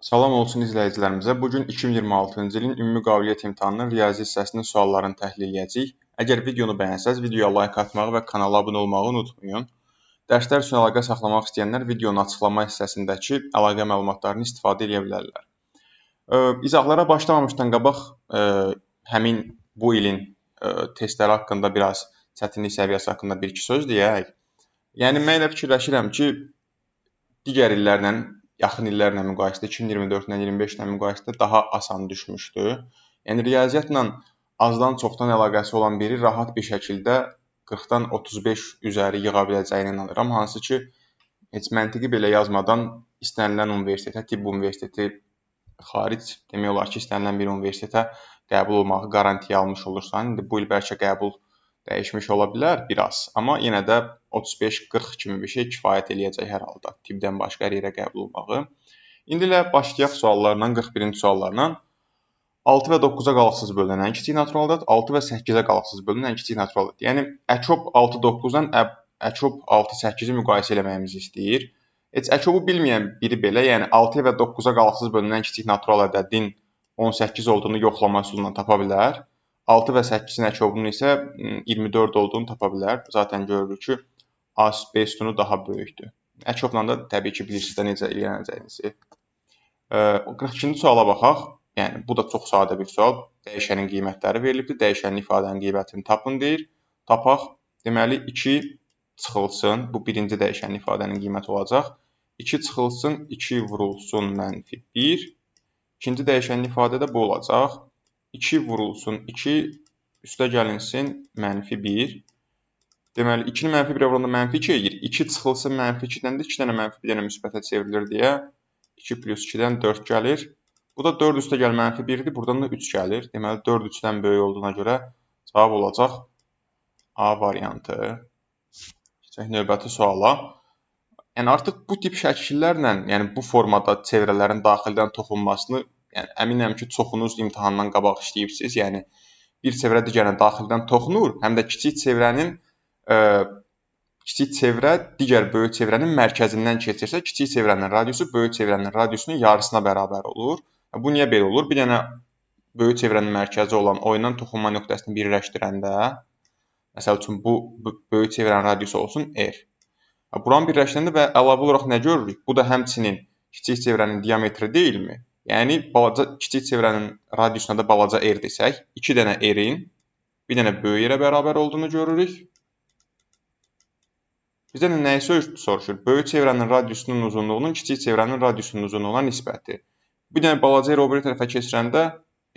Salam olsun izləyicilərimizə. Bu gün 2026-cı ilin ümumi qabiliyyət imtahanının riyazi hissəsinin suallarını təhlil edəcəyik. Əgər videonu bəyənsəz, videoya like atmağı və kanala abunə olmağı unutmayın. Dərslər üçün əlaqə saxlamaq istəyənlər videonun açıqlama hissəsindəki əlaqə məlumatlarını istifadə edə bilərlər. İzahlara başlamamışdan qabaq həmin bu ilin testləri haqqında biraz çətinlik səviyyəsi haqqında bir-iki söz deyək. Yəni mən elə fikirləşirəm ki, digər illərlə yaxın illərlə müqayisədə 2024-lə 25-lə müqayisədə daha asan düşmüşdü. Yəni riyaziyyatla azdan çoxdan əlaqəsi olan biri rahat bir şəkildə 40-dan 35 üzəri yığa biləcəyinə inanıram. Hansı ki, heç məntiqi belə yazmadan istənilən universitetə, tibb universiteti xaric demək olar ki, istənilən bir universitetə qəbul olmağı qarantiyə almış olursan. İndi bu il bəlkə qəbul dəyişmiş ola bilər biraz, amma yenə də 35-40 kimi bir şey kifayət eləyəcək hər halda tibbdən başqa hər yerə qəbul olmağı. İndi ilə başlayaq suallarla, 41-ci suallarla. 6 və 9-a qalıqsız bölünən ən kiçik natural ədəd, 6 və 8-ə qalıqsız bölünən ən kiçik natural ədəd. Yəni əkop 6-9-dan əkop 6-8-i müqayisə etməyimizi istəyir. Heç əkobu bilməyən biri belə, yəni 6 və 9-a qalıqsız bölünən ən kiçik natural ədədin 18 olduğunu yoxlama üsulundan tapa bilər. 6 və 8-in əkobunun isə 24 olduğunu tapa bilər. Zaten görürük ki, A B sütunu daha böyükdür. Əkobla da təbii ki, bilirsiniz də necə eləyəcəyinizi. 42-ci suala baxaq. Yəni bu da çox sadə bir sual. Dəyişənin qiymətləri verilibdir. Dəyişənin ifadənin qiymətini tapın deyir. Tapaq. Deməli 2 çıxılsın. Bu birinci dəyişənin ifadənin qiyməti olacaq. 2 çıxılsın, 2 vurulsun -1. İkinci dəyişənin ifadə də bu olacaq. 2 vurulsun 2 üstə gəlinsin -1. Deməli 2-ni -1-ə vuranda -2 eləyir. 2 çıxılsın -2-dən də 2 dənə mənfi bir dənə müsbətə çevrilir deyə 2 + 2-dən 4 gəlir. Bu da 4 üstə gəl -1-dir. Buradan da 3 gəlir. Deməli 4 3-dən böyük olduğuna görə cavab olacaq A variantı. Keçək növbəti suala. Yəni artıq bu tip şəkillərlə, yəni bu formada çevrələrin daxildən toxunmasını, yəni əminəm ki, çoxunuz imtahandan qabaq işləyirsiniz. Yəni bir çevrə digərinə daxildən toxunur, həm də kiçik çevrə digər böyük çevrənin mərkəzindən keçirsə, kiçik çevrənin radiusu böyük çevrənin radiusunun yarısına bərabər olur. Bu niyə belə olur? Bir dənə böyük çevrənin mərkəzi olan o ilə toxunma nöqtəsini birləşdirəndə, məsəl üçün bu böyük çevrənin radiusu olsun R. Buranı birləşdirəndə və əlavə olaraq nə görürük? Bu da həmçinin kiçik çevrənin diametri deyilmi? Yəni kiçik çevrənin radiusuna da balaca R desək, 2 dənə R-in bir dənə böyük yerə bərabər olduğunu görürük. Bizdən nəyi soruşur? Böyük çevrənin radiusunun uzunluğunun kiçik çevrənin radiusunun uzunluğuna nisbəti. Bir dənə balaca R o biri tərəfə keçirəndə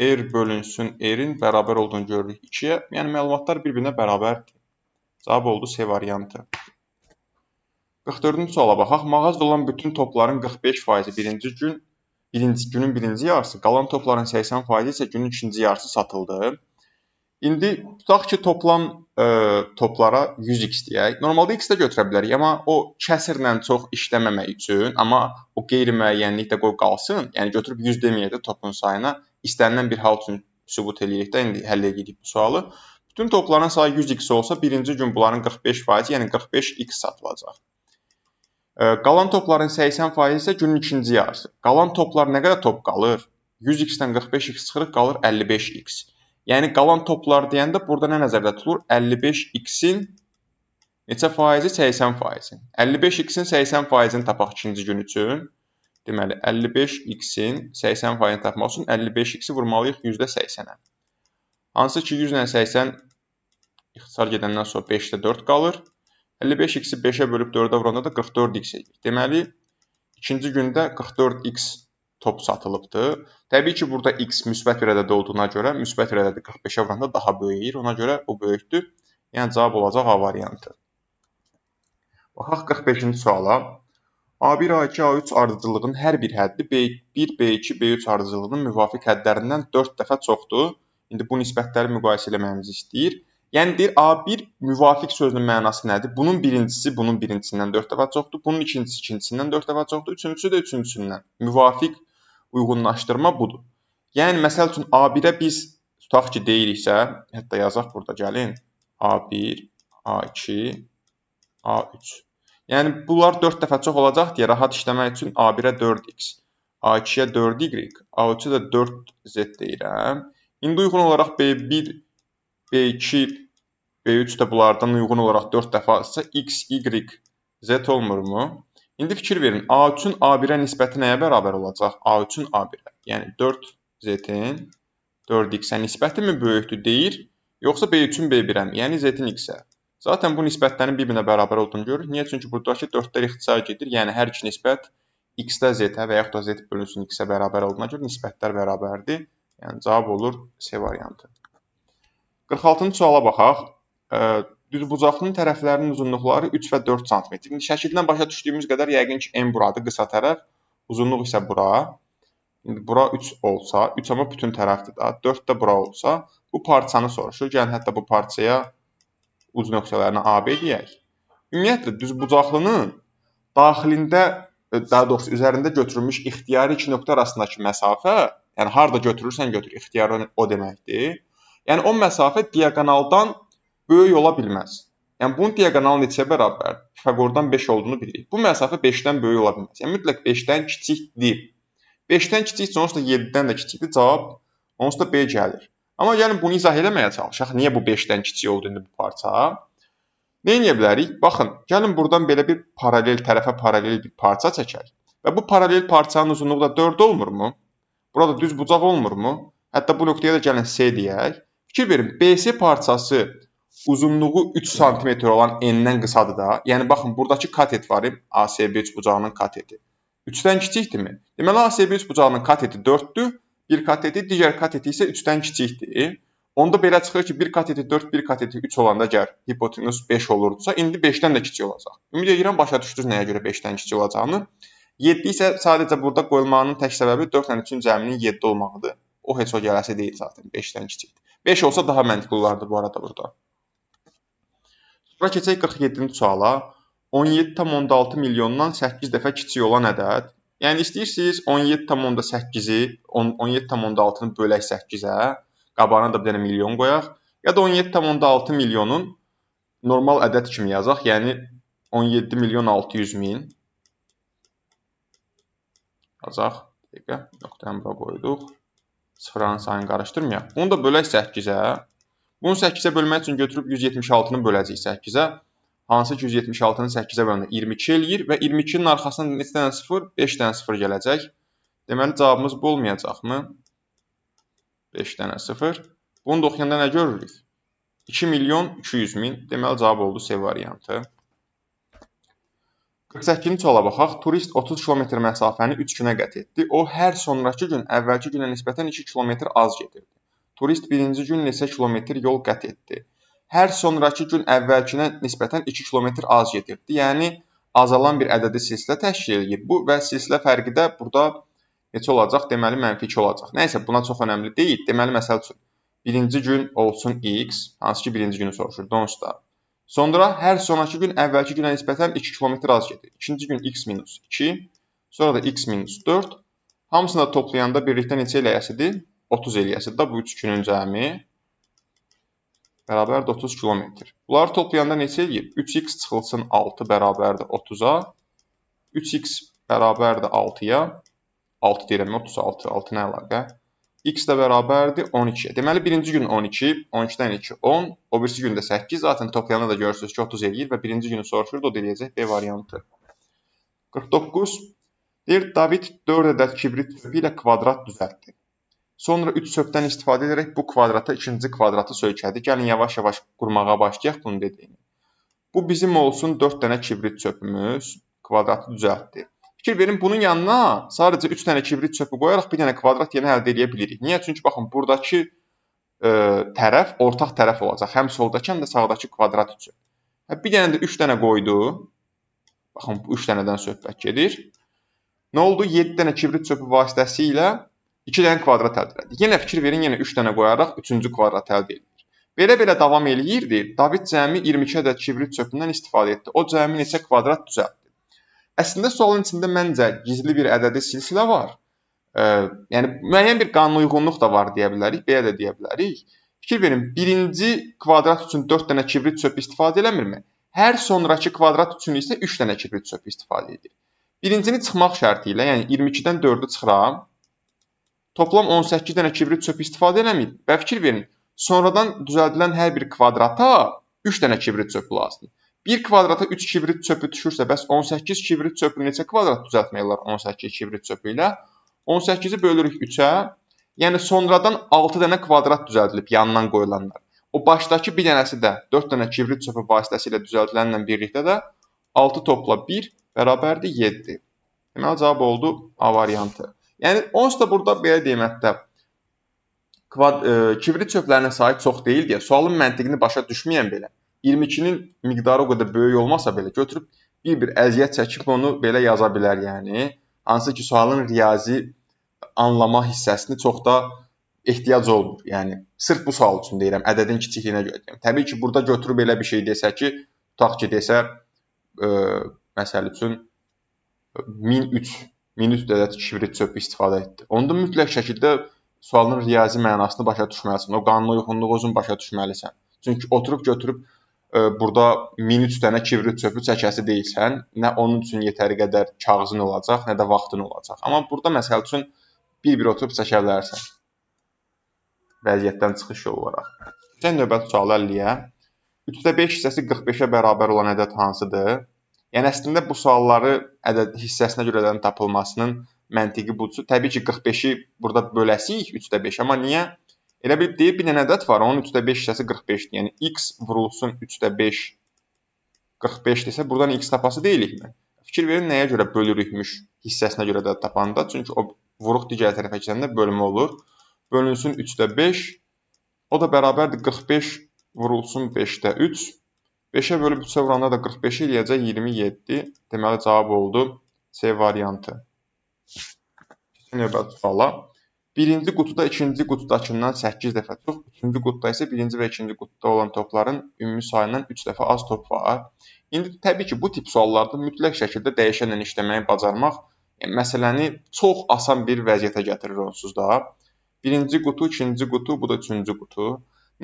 R bölünsün R-in bərabər olduğunu görürük 2-yə. Yəni məlumatlar bir-birinə bərabərdir. Cavab oldu C variantı. 44-cü suala baxaq. Mağazada olan bütün topların 45% birinci günün birinci yarısı, qalan topların 80% isə günün ikinci yarısı satıldı. İndi tutaq ki, toplam toplara 100x deyək. Normalda x də götürə bilərik, amma o kəsrlə çox işləməmək üçün, amma o qeyri-müəyyənlik də qoy qalsın. Yəni götürüb 100 deməyək də topun sayına. İstənilən bir hal üçün sübut eləyirik də, indi həll edirik bu sualı. Bütün topların sayı 100x olsa, birinci gün bunların 45%, yəni 45x satılacaq. Qalan topların 80% isə günün ikinci yarısı. Qalan toplar nə qədər top qalır? 100x-dən 45x çıxırıq, qalır 55x. Yəni qalan toplar deyəndə burada nə nəzərdə tutulur? 55x-in neçə faizi? 80%. 55x-in 80%-ni tapaq ikinci gün üçün. Deməli 55x-in 80%-ni tapmaq üçün 55x-i vurmalıyıq %80-ə. Hansı ki 100 ilə 80 ixtisar gedəndən sonra 5-də 4 qalır. 55x-i 5-ə bölüb 4-ə vuranda da 44x edir. Deməli, ikinci gündə 44x top satılıbdır. Təbii ki, burada x müsbət bir ədəd olduğuna görə, müsbət bir ədədi 45-ə vuranda daha böyüyür. Ona görə bu böyükdür. Yəni, cavab olacaq A variantı. Baxaq 45-ci suala. A1, A2, A3 ardıcıllığın hər bir həddi B1, B2, B3 ardıcıllığının müvafiq hədlərindən 4 dəfə çoxdur. İndi bu nisbətləri müqayisə etməyimizi istəyir. Yəni deyir A1 müvafiq sözünün mənası nədir? Bunun birincisi bunun birincisindən 4 dəfə çoxdur, bunun ikincisi ikincisindən 4 dəfə çoxdur, üçüncüsü də üçüncüsündən. Müvafiq uyğunlaşdırma budur. Yəni məsəl üçün A1-ə biz tutaq ki deyiriksə, hətta yazaq burada gəlin. A1, A2, A3. Yəni bunlar 4 dəfə çox olacaq deyə rahat işləmək üçün A1-ə 4x, A2-yə 4y, A3-ə də 4z deyirəm. İndi uyğun olaraq B1, B2, B3 də bunlardan uyğun olaraq 4 dəfə azsa x, y, z olmurmu? İndi fikir verin, A3-ün A1-ə nisbəti nəyə bərabər olacaq? A3-ün A1-ə, yəni 4z-in 4x-ə nisbəti mi böyükdür deyir, yoxsa B3-ün B1-ə mi, yəni z-in x-ə? Zaten bu nisbətlərin bir-birinə bərabər olduğunu görürük. Niyə? Çünki buradakı 4-lər ixtisar gedir, yəni hər iki nisbət x-də z-ə və yaxud da z bölünsün x-ə bərabər olduğuna görə nisbətlər bərabərdir. Yəni cavab olur C variantı. 46-cı suala baxaq. Düzbucaqlının tərəflərinin uzunluqları 3 və 4 sm. İndi şəkildən başa düşdüyümüz qədər yəqin ki, en buradır, qısa tərəf, uzunluq isə bura. İndi bura 3 olsa, 3 amma bütün tərəfdir da, 4 də bura olsa, bu parçanı soruşur. Gəlin hətta bu parçaya uc nöqtələrini AB deyək. Ümumiyyətlə, düzbucaqlının daxilində, daha doğrusu üzərində götürülmüş ixtiyari iki nöqtə arasındakı məsafə, yəni harda götürürsən götür, ixtiyari o deməkdir. Yəni o məsafə diaqonaldan böyük ola bilməz. Yəni bunun diaqonalı neçəyə bərabər? Pifaqordan 5 olduğunu bilirik. Bu məsafə 5-dən böyük ola bilməz. Yəni mütləq 5-dən kiçikdir. 5-dən kiçiksə onsuz da 7-dən də kiçikdir. Cavab onsuz da B gəlir. Amma gəlin bunu izah eləməyə çalışaq. Niyə bu 5-dən kiçik oldu indi bu parça? Nə edə bilərik? Baxın, gəlin buradan belə bir paralel tərəfə paralel bir parça çəkək. Və bu paralel parçanın uzunluğu da 4 olmurmu? Burada düz bucaq olmurmu? Hətta bu nöqtəyə də gəlin C deyək. Fikir verin, BC parçası uzunluğu 3 sm olan N-dən qısadır da. Yəni baxın, buradakı katet var, ASB üçbucağının kateti. 3-dən kiçikdirmi? Deməli ASB üçbucağının kateti 4-dür, bir kateti, digər kateti isə 3-dən kiçikdir. Onda belə çıxır ki, bir kateti 4, bir kateti 3 olanda əgər hipotenuz 5 olurdusa, indi 5-dən də kiçik olacaq. Ümid edirəm başa düşdünüz nəyə görə 5-dən kiçik olacağını. 7 isə sadəcə burada qoyulmağının tək səbəbi 4 ilə 3-ün cəminin 7 olmağıdır. O heç o gələsi deyil zaten, 5-dən kiçikdir. 5 olsa daha məntiqli olardı bu arada burada. Sonra keçək 47-ci suala. 17,6 milyondan 8 dəfə kiçik olan ədəd. Yəni istəyirsiniz 17,8-i 17,6-nı bölək 8-ə, qabağına da bir dənə milyon qoyaq. Ya da 17,6 milyonun normal ədəd kimi yazaq. Yəni 17 milyon 600 min yazaq. Dəqiqə, nöqtəni bura qoyduq. Sıfıranın sayını qarışdırmayaq. Bunu da bölək 8-ə. Bunu 8-ə bölmək üçün götürüb 176-nı böləcəyik 8-ə. Hansı ki 176-nı 8-ə böləndə 22 eləyir və 22-nin arxasında neçə dənə 0? 5 dənə 0 gələcək. Deməli cavabımız bu olmayacaqmı? 5 dənə 0. Bunu da oxuyanda nə görürük? 2 milyon 200 min. Deməli cavab oldu C variantı. 48-ci suala baxaq. Turist 30 km məsafəni 3 günə qət etdi. O hər sonrakı gün əvvəlki günə nisbətən 2 km az gedirdi. Turist birinci gün neçə kilometr yol qət etdi? Hər sonrakı gün əvvəlkinə nisbətən 2 km az gedirdi. Yəni azalan bir ədədi silsilə təşkil edir. Bu və silsilə fərqi də burada neçə olacaq? Deməli -2 olacaq. Nəysə buna çox önəmli deyil. Deməli məsəl üçün birinci gün olsun x, hansı ki birinci günü soruşur. Onsuz da. Sonra hər sonrakı gün əvvəlki günə nisbətən 2 km az gedir. İkinci gün x minus 2, sonra da x minus 4. Hamısını da toplayanda birlikdə neçə eləyəsidir? 30 eləyəsidir da bu 3 günün cəmi. Bərabərdir 30 km. Bunları toplayanda neçə eləyir? 3x çıxılsın 6 bərabərdir 30-a. 3x bərabərdir 6-ya. 6 deyirəm, 36, 6 nə əlaqə? X də bərabərdir 12-yə. Deməli, birinci gün 12, 12-dən 2, 10. O birisi gündə 8. Zaten toplayanda da görürsünüz ki, 30 eləyir və birinci günü soruşur, o da eləyəcək B variantı. 49. Deyir, David 4 ədəd kibrit çöpü ilə kvadrat düzəltdi. Sonra 3 çöpdən istifadə edərək bu kvadrata ikinci kvadratı söykədi. Gəlin yavaş-yavaş qurmağa başlayaq bunu dediyini. Bu bizim olsun 4 dənə kibrit çöpümüz kvadratı düzəltdi. Fikir verin, bunun yanına sadəcə 3 dənə kibrit çöpü qoyaraq bir dənə kvadrat yenə əldə edə bilirik. Niyə? Çünki baxın, buradakı tərəf ortaq tərəf olacaq. Həm soldakı, həm də sağdakı kvadrat üçün. Bir dənə də 3 dənə qoydu. Baxın, bu 3 dənədən söhbət gedir. Nə oldu? 7 dənə kibrit çöpü vasitəsilə 2 dənə kvadrat əldə etdik. Yenə fikir verin, yenə 3 dənə qoyaraq 3-cü kvadrat əldə edilir. Belə-belə davam eləyirdi. David cəmi 22 ədəd kibrit çöpündən istifadə etdi. O cəmi neçə kvadrat düzəltdi? Əslində sualın içində məncə gizli bir ədədi silsilə var. Yəni müəyyən bir qanun uyğunluq da var deyə bilərik, belə də deyə bilərik. Fikir verin, birinci kvadrat üçün 4 dənə kibrit çöpü istifadə eləmirmi? Hər sonrakı kvadrat üçün isə 3 dənə kibrit çöpü istifadə edir. Birincini çıxmaq şərti ilə, yəni 22-dən 4-ü çıxıram. Toplam 18 dənə kibrit çöpü istifadə eləməyib. Və fikir verin, sonradan düzəldilən hər bir kvadrata 3 dənə kibrit çöpü lazımdır. Bir kvadrata 3 kibrit çöpü düşürsə, bəs 18 kibrit çöpü neçə kvadrat düzəltmək olar 18 kibrit çöpü ilə? 18-i bölürük 3-ə, yəni sonradan 6 dənə kvadrat düzəldilib yanından qoyulanlar. O başdakı bir dənəsi də 4 dənə kibrit çöpü vasitəsilə düzəldilənlə birlikdə də 6 topla 1 bərabərdir 7. Deməli, cavab oldu A variantı. Yəni, onsuz da burada belə deyim hətta, kibrit çöplərinin sayı çox deyil deyə, sualın məntiqini başa düşməyən belə, 22-nin miqdarı o qədər böyük olmasa belə, götürüb bir əziyyət çəkib onu belə yaza bilər, yəni. Hansı ki, sualın riyazi anlama hissəsini çox da ehtiyac olmur. Yəni, sırf bu sual üçün deyirəm, ədədin kiçikliyinə görə deyirəm. Təbii ki, burada götürüb elə bir şey desə ki, tutaq ki, desə, məsəl üçün, 1003 ədəd kibrit çöpü istifadə etdi. Onda mütləq şəkildə sualın riyazi mənasını başa düşməlisən. O qanuna uyğunluğu özün başa düşməlisən. Çünki oturub götürüb burada 1003 dənə kibrit çöpü çəkəsi deyilsən, nə onun üçün yetəri qədər kağızın olacaq, nə də vaxtın olacaq. Amma burada məsəl üçün bir-bir oturub çəkə bilərsən. Vəziyyətdən çıxış yolu olaraq. Keçən növbəti sualı 50-yə. 3/5 hissəsi 45-ə bərabər olan ədəd hansıdır? Yəni, əslində bu sualları ədəd hissəsinə görə ədədin tapılmasının məntiqi budur. Təbii ki, 45-i burada böləsiyik 3/5, amma niyə? Elə bir deyir, bir dənə ədəd var, onun 3/5 hissəsi 45-dir. Yəni, x vurulsun 3/5 45 desə, buradan x tapası deyilikmi? Fikir verin, nəyə görə bölürükmüş hissəsinə görə ədəd tapanda? Çünki o vuruq digər tərəfə keçəndə bölmə olur. Bölünsün 3/5, o da bərabərdir 45 vurulsun 5/3. 5-ə bölüb 3-ə vuranda da 45 eləyəcək 27. Deməli, cavab oldu C variantı. Növbəti suala. Birinci qutuda ikinci qutudakından 8 dəfə çox, üçüncü qutuda isə birinci və ikinci qutuda olan topların ümumi sayından 3 dəfə az top var. İndi təbii ki, bu tip suallarda mütləq şəkildə dəyişənlə işləməyi bacarmaq məsələni çox asan bir vəziyyətə gətirir onsuz da. Birinci qutu, ikinci qutu, bu da üçüncü qutu.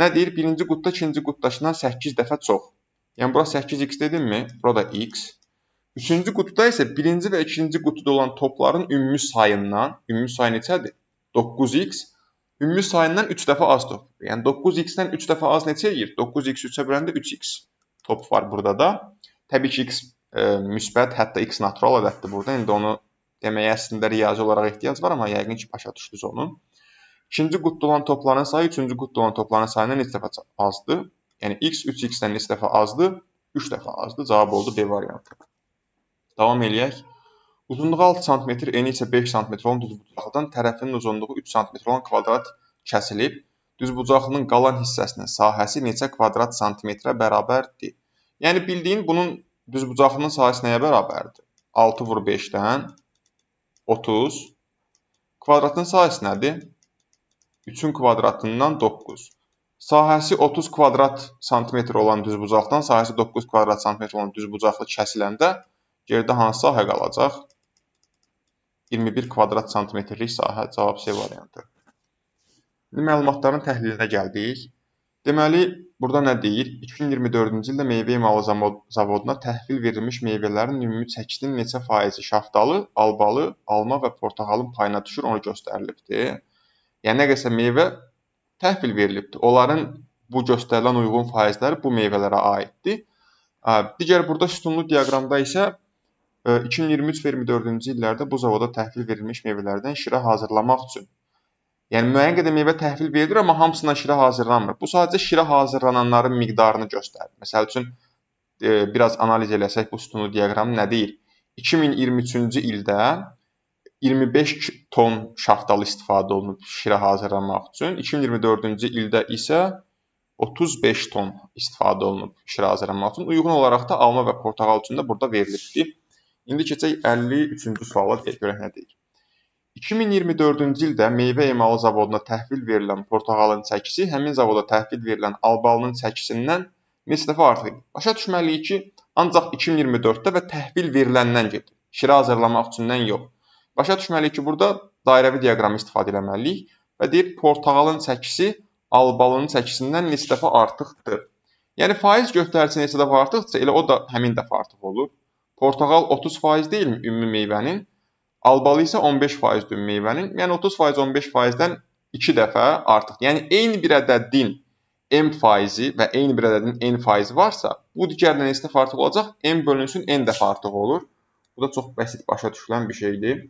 Nə deyir? Birinci qutuda ikinci qutudakından 8 dəfə çox. Yəni, bura 8x dedimmi? Bura da x. Üçüncü qutuda isə birinci və ikinci qutuda olan topların ümumi sayından, ümumi say neçədir? 9x, ümumi sayından 3 dəfə az top. Yəni, 9x-dən 3 dəfə az neçə eləyir? 9x 3-ə böləndə 3x top var burada da. Təbii ki, x müsbət, hətta x natural ədəddir burada. İndi onu deməyə əslində riyazi olaraq ehtiyac var, amma yəqin ki, başa düşdünüz onu. İkinci qutuda olan topların sayı, üçüncü qutuda olan topların sayından neçə dəfə azdır? Yəni, x 3x-dən neçə dəfə azdır? 3 dəfə azdır. Cavab oldu B variantı. Davam eləyək. Uzunluğu 6 cm, eni isə 5 cm olan düzbucaqlıdan tərəfinin uzunluğu 3 cm olan kvadrat kəsilib. Düzbucaqlının qalan hissəsinin sahəsi neçə kvadrat santimetrə bərabərdir? Yəni, bildiyin bunun düzbucaqlının sahəsi nəyə bərabərdir? 6 vur 5-dən 30. Kvadratın sahəsi nədir? 3-ün kvadratından 9. Sahəsi 30 kvadrat santimetr olan düzbucaqdan sahəsi 9 kvadrat santimetr olan düzbucaqlı kəsiləndə geridə hansı sahə qalacaq? 21 kvadrat santimetrlik sahə. Cavab C variantı. Məlumatların təhlilinə gəldik. Deməli, burada nə deyir? 2024-cü ildə meyvə emalı zavoduna təhvil verilmiş meyvələrin ümumi çəkisinin neçə faizi şaftalı, albalı, alma və portaxalın payına düşür, onu göstərilibdir. Yəni, nə qədər meyvə təhvil verilibdir. Onların bu göstərilən uyğun faizləri bu meyvələrə aiddir. Digər burada sütunlu diaqramda isə 2023-24-cü illərdə bu zavoda təhvil verilmiş meyvələrdən şirə hazırlamaq üçün. Yəni, müəyyən qədər meyvə təhvil verilir, amma hamısından şirə hazırlanmır. Bu sadəcə şirə hazırlananların miqdarını göstərir. Məsəl üçün, biraz analiz eləsək bu sütunlu diaqramı nə deyir? 2023-cü ildə 25 ton şaftalı istifadə olunub şirə hazırlamaq üçün. 2024-cü ildə isə 35 ton istifadə olunub şirə hazırlamaq üçün. Uyğun olaraq da alma və portaxal üçün də burada verilibdir. İndi keçək 53-cü suala görək nə deyir. 2024-cü ildə meyvə emalı zavoduna təhvil verilən portaxalın çəkisi həmin zavoda təhvil verilən albalının çəkisindən neçə dəfə artıq edir? Başa düşməliyik ki, ancaq 2024-də və təhvil veriləndən gedir. Şirə hazırlamaq üçündən yox. Başa düşməliyik ki, burada dairəvi diaqramı istifadə etməliyik və deyir, portaxalın çəkisi albalının çəkisindən neçə dəfə artıqdır. Yəni, faiz göstəricisi neçə dəfə artıqdırsa, elə o da həmin dəfə artıq olur. portağal 30% deyilmi ümumi meyvənin? Albalı isə 15%-dir ümumi meyvənin. Yəni 30% 15%-dən 2 dəfə artıq. Yəni eyni bir ədədin m faizi və eyni bir ədədin n faizi varsa, bu digərdən neçə dəfə artıq olacaq? M bölünsün n dəfə artıq olur. Bu da çox bəsit başa düşülən bir şeydir.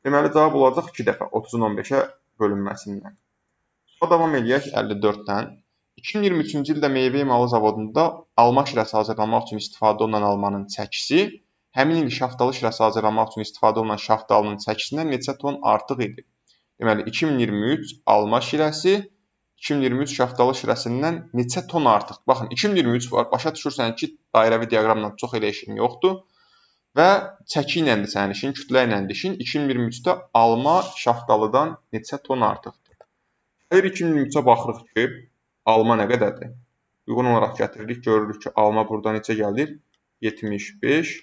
Deməli cavab olacaq 2 dəfə 30-un 15-ə bölünməsindən. Sonra davam edək 54-dən. 2023-cü ildə meyvə emalı zavodunda alma şirəsi hazırlamaq üçün istifadə olunan almanın çəkisi həmin il şaftalı şirəsi hazırlamaq üçün istifadə olunan şaftalının çəkisindən neçə ton artıq idi? Deməli 2023 alma şirəsi 2023 şaftalı şirəsindən neçə ton artıq? Baxın 2023 var. Başa düşürsən ki, dairəvi diaqramla çox elə işin yoxdur və çəki ilə də sənin işin, kütlə ilə də işin 2023-də alma şaftalıdan neçə ton artıqdır? Əgər 2023-ə baxırıq ki, alma nə qədərdir? Uyğun olaraq gətiririk, görürük ki, alma burada neçə gəlir? 75.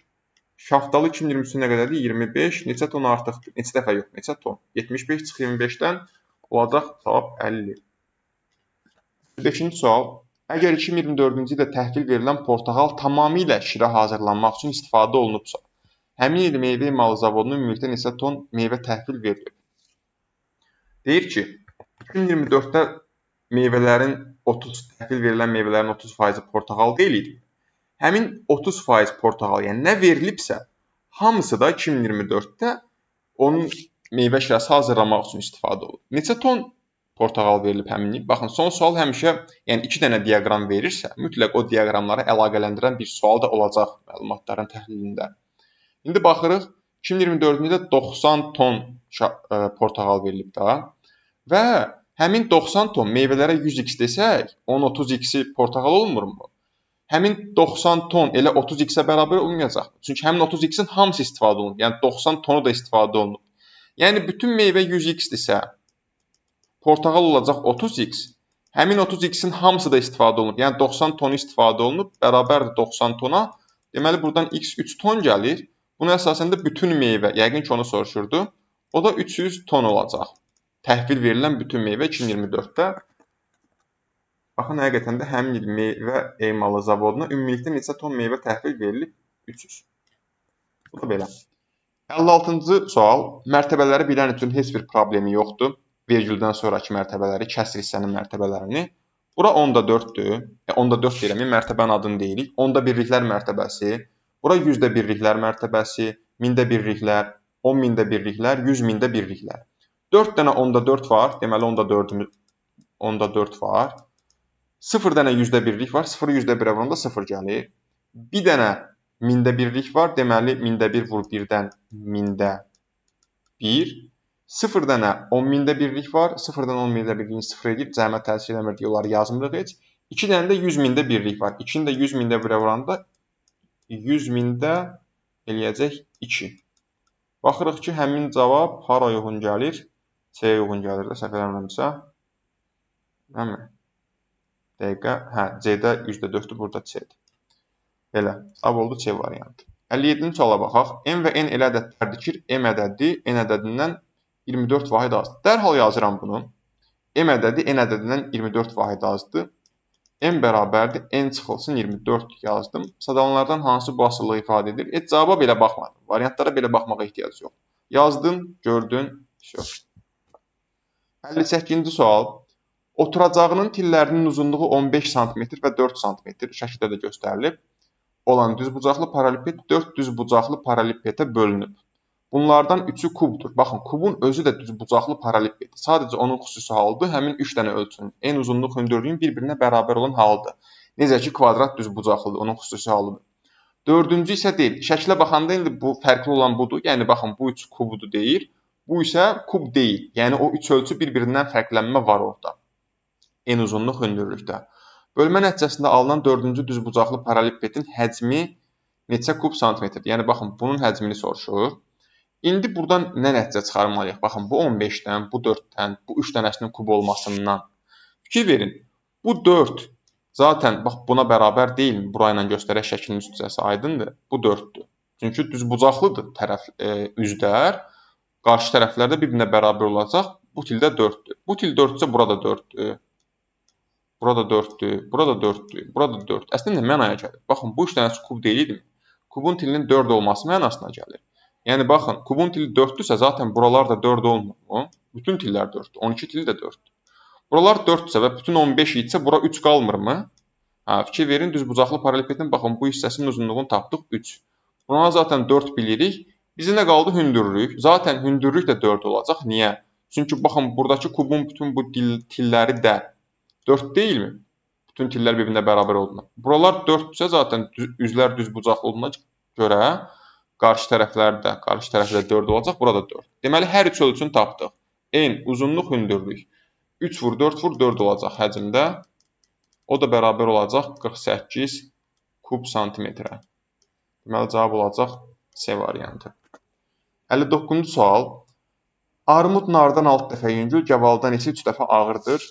Şaftalı 2023-də nə qədərdir? 25. Neçə ton artıqdır? Neçə dəfə yox, neçə ton? 75 çıx 25-dən olacaq cavab 50. 5-ci sual. Əgər 2024-cü ildə təhvil verilən portağal tamamilə şirə hazırlanmaq üçün istifadə olunubsa, həmin il meyvə emalı zavodunun ümumilikdə neçə ton meyvə təhvil verilib? Deyir ki, 2024-də meyvələrin təhvil verilən meyvələrin 30% portağal deyil idi. Həmin 30% portağal, yəni nə verilibsə, hamısı da 2024-də onun meyvə şirəsi hazırlamaq üçün istifadə olunub. Neçə ton portağal verilib həmin il? Baxın, son sual həmişə, yəni 2 dənə diaqram verirsə, mütləq o diaqramları əlaqələndirən bir sual da olacaq məlumatların təhlilində. İndi baxırıq, 2024-cü ildə 90 ton portağal verilib da və həmin 90 ton meyvələrə 100x desək, onun 30x-i portağal olmurmu? Həmin 90 ton elə 30x-ə bərabər olmayacaq. Çünki həmin 30x-in hamısı istifadə olunub. Yəni 90 tonu da istifadə olunub. Yəni bütün meyvə 100x-dirsə, portağal olacaq 30x. Həmin 30x-in hamısı da istifadə olunub. Yəni 90 tonu istifadə olunub, bərabərdir 90 tona. Deməli buradan x 3 ton gəlir. Bunun əsasında bütün meyvə, yəqin ki onu soruşurdu. O da 300 ton olacaq. Təhvil verilən bütün meyvə 2024-də. Baxın, həqiqətən də həmin il meyvə emalı zavoduna ümumilikdə neçə ton meyvə təhvil verilib? 300. Bu da belə. 56-cı sual. Mərtəbələri bilən üçün heç bir problemi yoxdur. Vergüldən sonraki mərtəbələri, kəsr hissənin mərtəbələrini. Bura 10-4-dür. 10-4 deyirəm, mərtəbənin adını deyirik. 10-da birliklər mərtəbəsi. Bura 100-də birliklər mərtəbəsi, 1000-də birliklər, 10.000-də birliklər, 100.000-də birliklər. 4 dənə 10-4 var. Deməli 10-4 var. 0 dənə 100-də birlik var. 0 100-də 1-ə vuranda 0 gəlir. Bir dənə 1000-də birlik var. Deməli 1000-də 1 vur 1-dən 1000-də 1. 0 dənə 10.000-də birlik var. 0-dan 10.000-də birliyin 0 edir. Cəmət təsir eləmir deyə onları yazmırıq heç. 2 dənə də 100.000-də birlik var. 2-ni də 100.000-də 1-ə vuranda 100.000-də eləyəcək 2. Baxırıq ki, həmin cavab hara uyğun gəlir? C-yə uyğun gəlir də, səhv eləmirəmsə. Dəmi? Dəqiqə, hə, C-də %4-dür, burada C-dir. Belə, cavab oldu C variantı. 57-ci suala baxaq. M və N elə ədədlərdir ki, M ədədi N ədədindən 24 vahid azdır. Dərhal yazıram bunu. M ədədi N ədədindən 24 vahid azdır. M bərabərdir, N çıxılsın 24 yazdım. Sadalanlardan hansı bu asıllığı ifadə edir? Cavaba belə baxmadım. Variantlara belə baxmağa ehtiyac yox. Yazdın, gördün, yox. 58-ci sual. Oturacağının tillərinin uzunluğu 15 sm və 4 sm şəkildə də göstərilib olan düzbucaqlı paraleliped 4 düzbucaqlı paralelipedə bölünüb. Bunlardan 3-ü kubdur. Baxın, kubun özü də düzbucaqlı paraleliped. Sadəcə onun xüsusi halıdır. Həmin 3 dənə ölçünün en uzunluq hündürlüyün bir-birinə bərabər olan halıdır. Necə ki, kvadrat düzbucaqlıdır. Onun xüsusi halıdır. Dördüncü isə deyil. Şəklə baxanda indi bu fərqli olan budur. Yəni, baxın, bu 3 kubudur deyir. Bu isə kub deyil. Yəni, o 3 ölçü bir-birindən fərqlənmə var orada. En uzunluq hündürlükdə. Bölmə nəticəsində alınan 4-cü düzbucaqlı paralelipedin həcmi neçə kub santimetrdir? Yəni, baxın, bunun həcmini soruşur. İndi buradan nə nəticə çıxarmalıyıq? Baxın, bu 15-dən, bu 4-dən, bu 3 dənəsinin kub olmasından. Fikir verin, bu 4 zaten bax, buna bərabər deyilmi? Burayla göstərək şəklin üst hissəsi aydındır. Bu 4-dür. Çünki düzbucaqlıdır üzlər. Qarşı tərəflər də bir-birinə bərabər olacaq. Bu tildə 4-dür. Bu til 4-dürsə, burada 4-dür. Burada 4-dür, burada 4-dür, burada 4. Əslində mənaya gəlir. Baxın, bu 3 dənəsi kub deyilmi? kubun tilinin 4 olması mənasına gəlir. Yəni baxın, kubun tili 4-dürsə, zaten buralar da 4 olmurmu? Bütün tillər 4-dür. 12 til də 4-dür. Buralar 4-dürsə və bütün 15 idisə, bura 3 qalmırmı? Fikir verin, düzbucaqlı paralelepipedin baxın bu hissəsinin uzunluğunu tapdıq 3. Buna zaten 4 bilirik. Bizə nə qaldı? Hündürlük. Zaten hündürlük də 4 olacaq. Niyə? Çünki baxın, buradakı kubun bütün bu tilləri də 4 deyilmi? Bütün tillər bir-birinə bərabər olduğuna. Buralar 4-dürsə, zaten üzlər düzbucaqlı olduğuna görə qarşı tərəfdə 4 olacaq, burada 4. Deməli, hər üç ölçünü tapdıq. En, uzunluq, hündürlük. 3 vur 4 vur 4 olacaq həcmdə. O da bərabər olacaq 48 kub santimetrə. Deməli, cavab olacaq C variantı. 59-cu sual. Armud nardan 6 dəfə yüngül, gavaldan isə 3 dəfə ağırdır.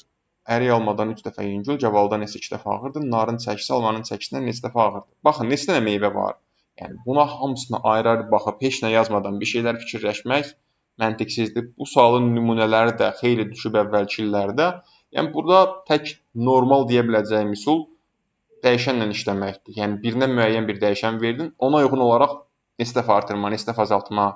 Ərik almadan 3 dəfə yüngül, gavaldan isə 2 dəfə ağırdır. Narın çəkisi almanın çəkisindən neçə dəfə ağırdır. Baxın, neçə dənə meyvə var. Yəni, buna hamısına ayrı-ayrı baxıb, heç nə yazmadan bir şeylər fikirləşmək məntiqsizdir. Bu sualın nümunələri də xeyli düşüb əvvəlki illərdə. Yəni, burada tək normal deyə biləcəyim üsul dəyişənlə işləməkdir. Yəni, birinə müəyyən bir dəyişən verdin, ona uyğun olaraq neçə dəfə artırma, neçə dəfə azaltma,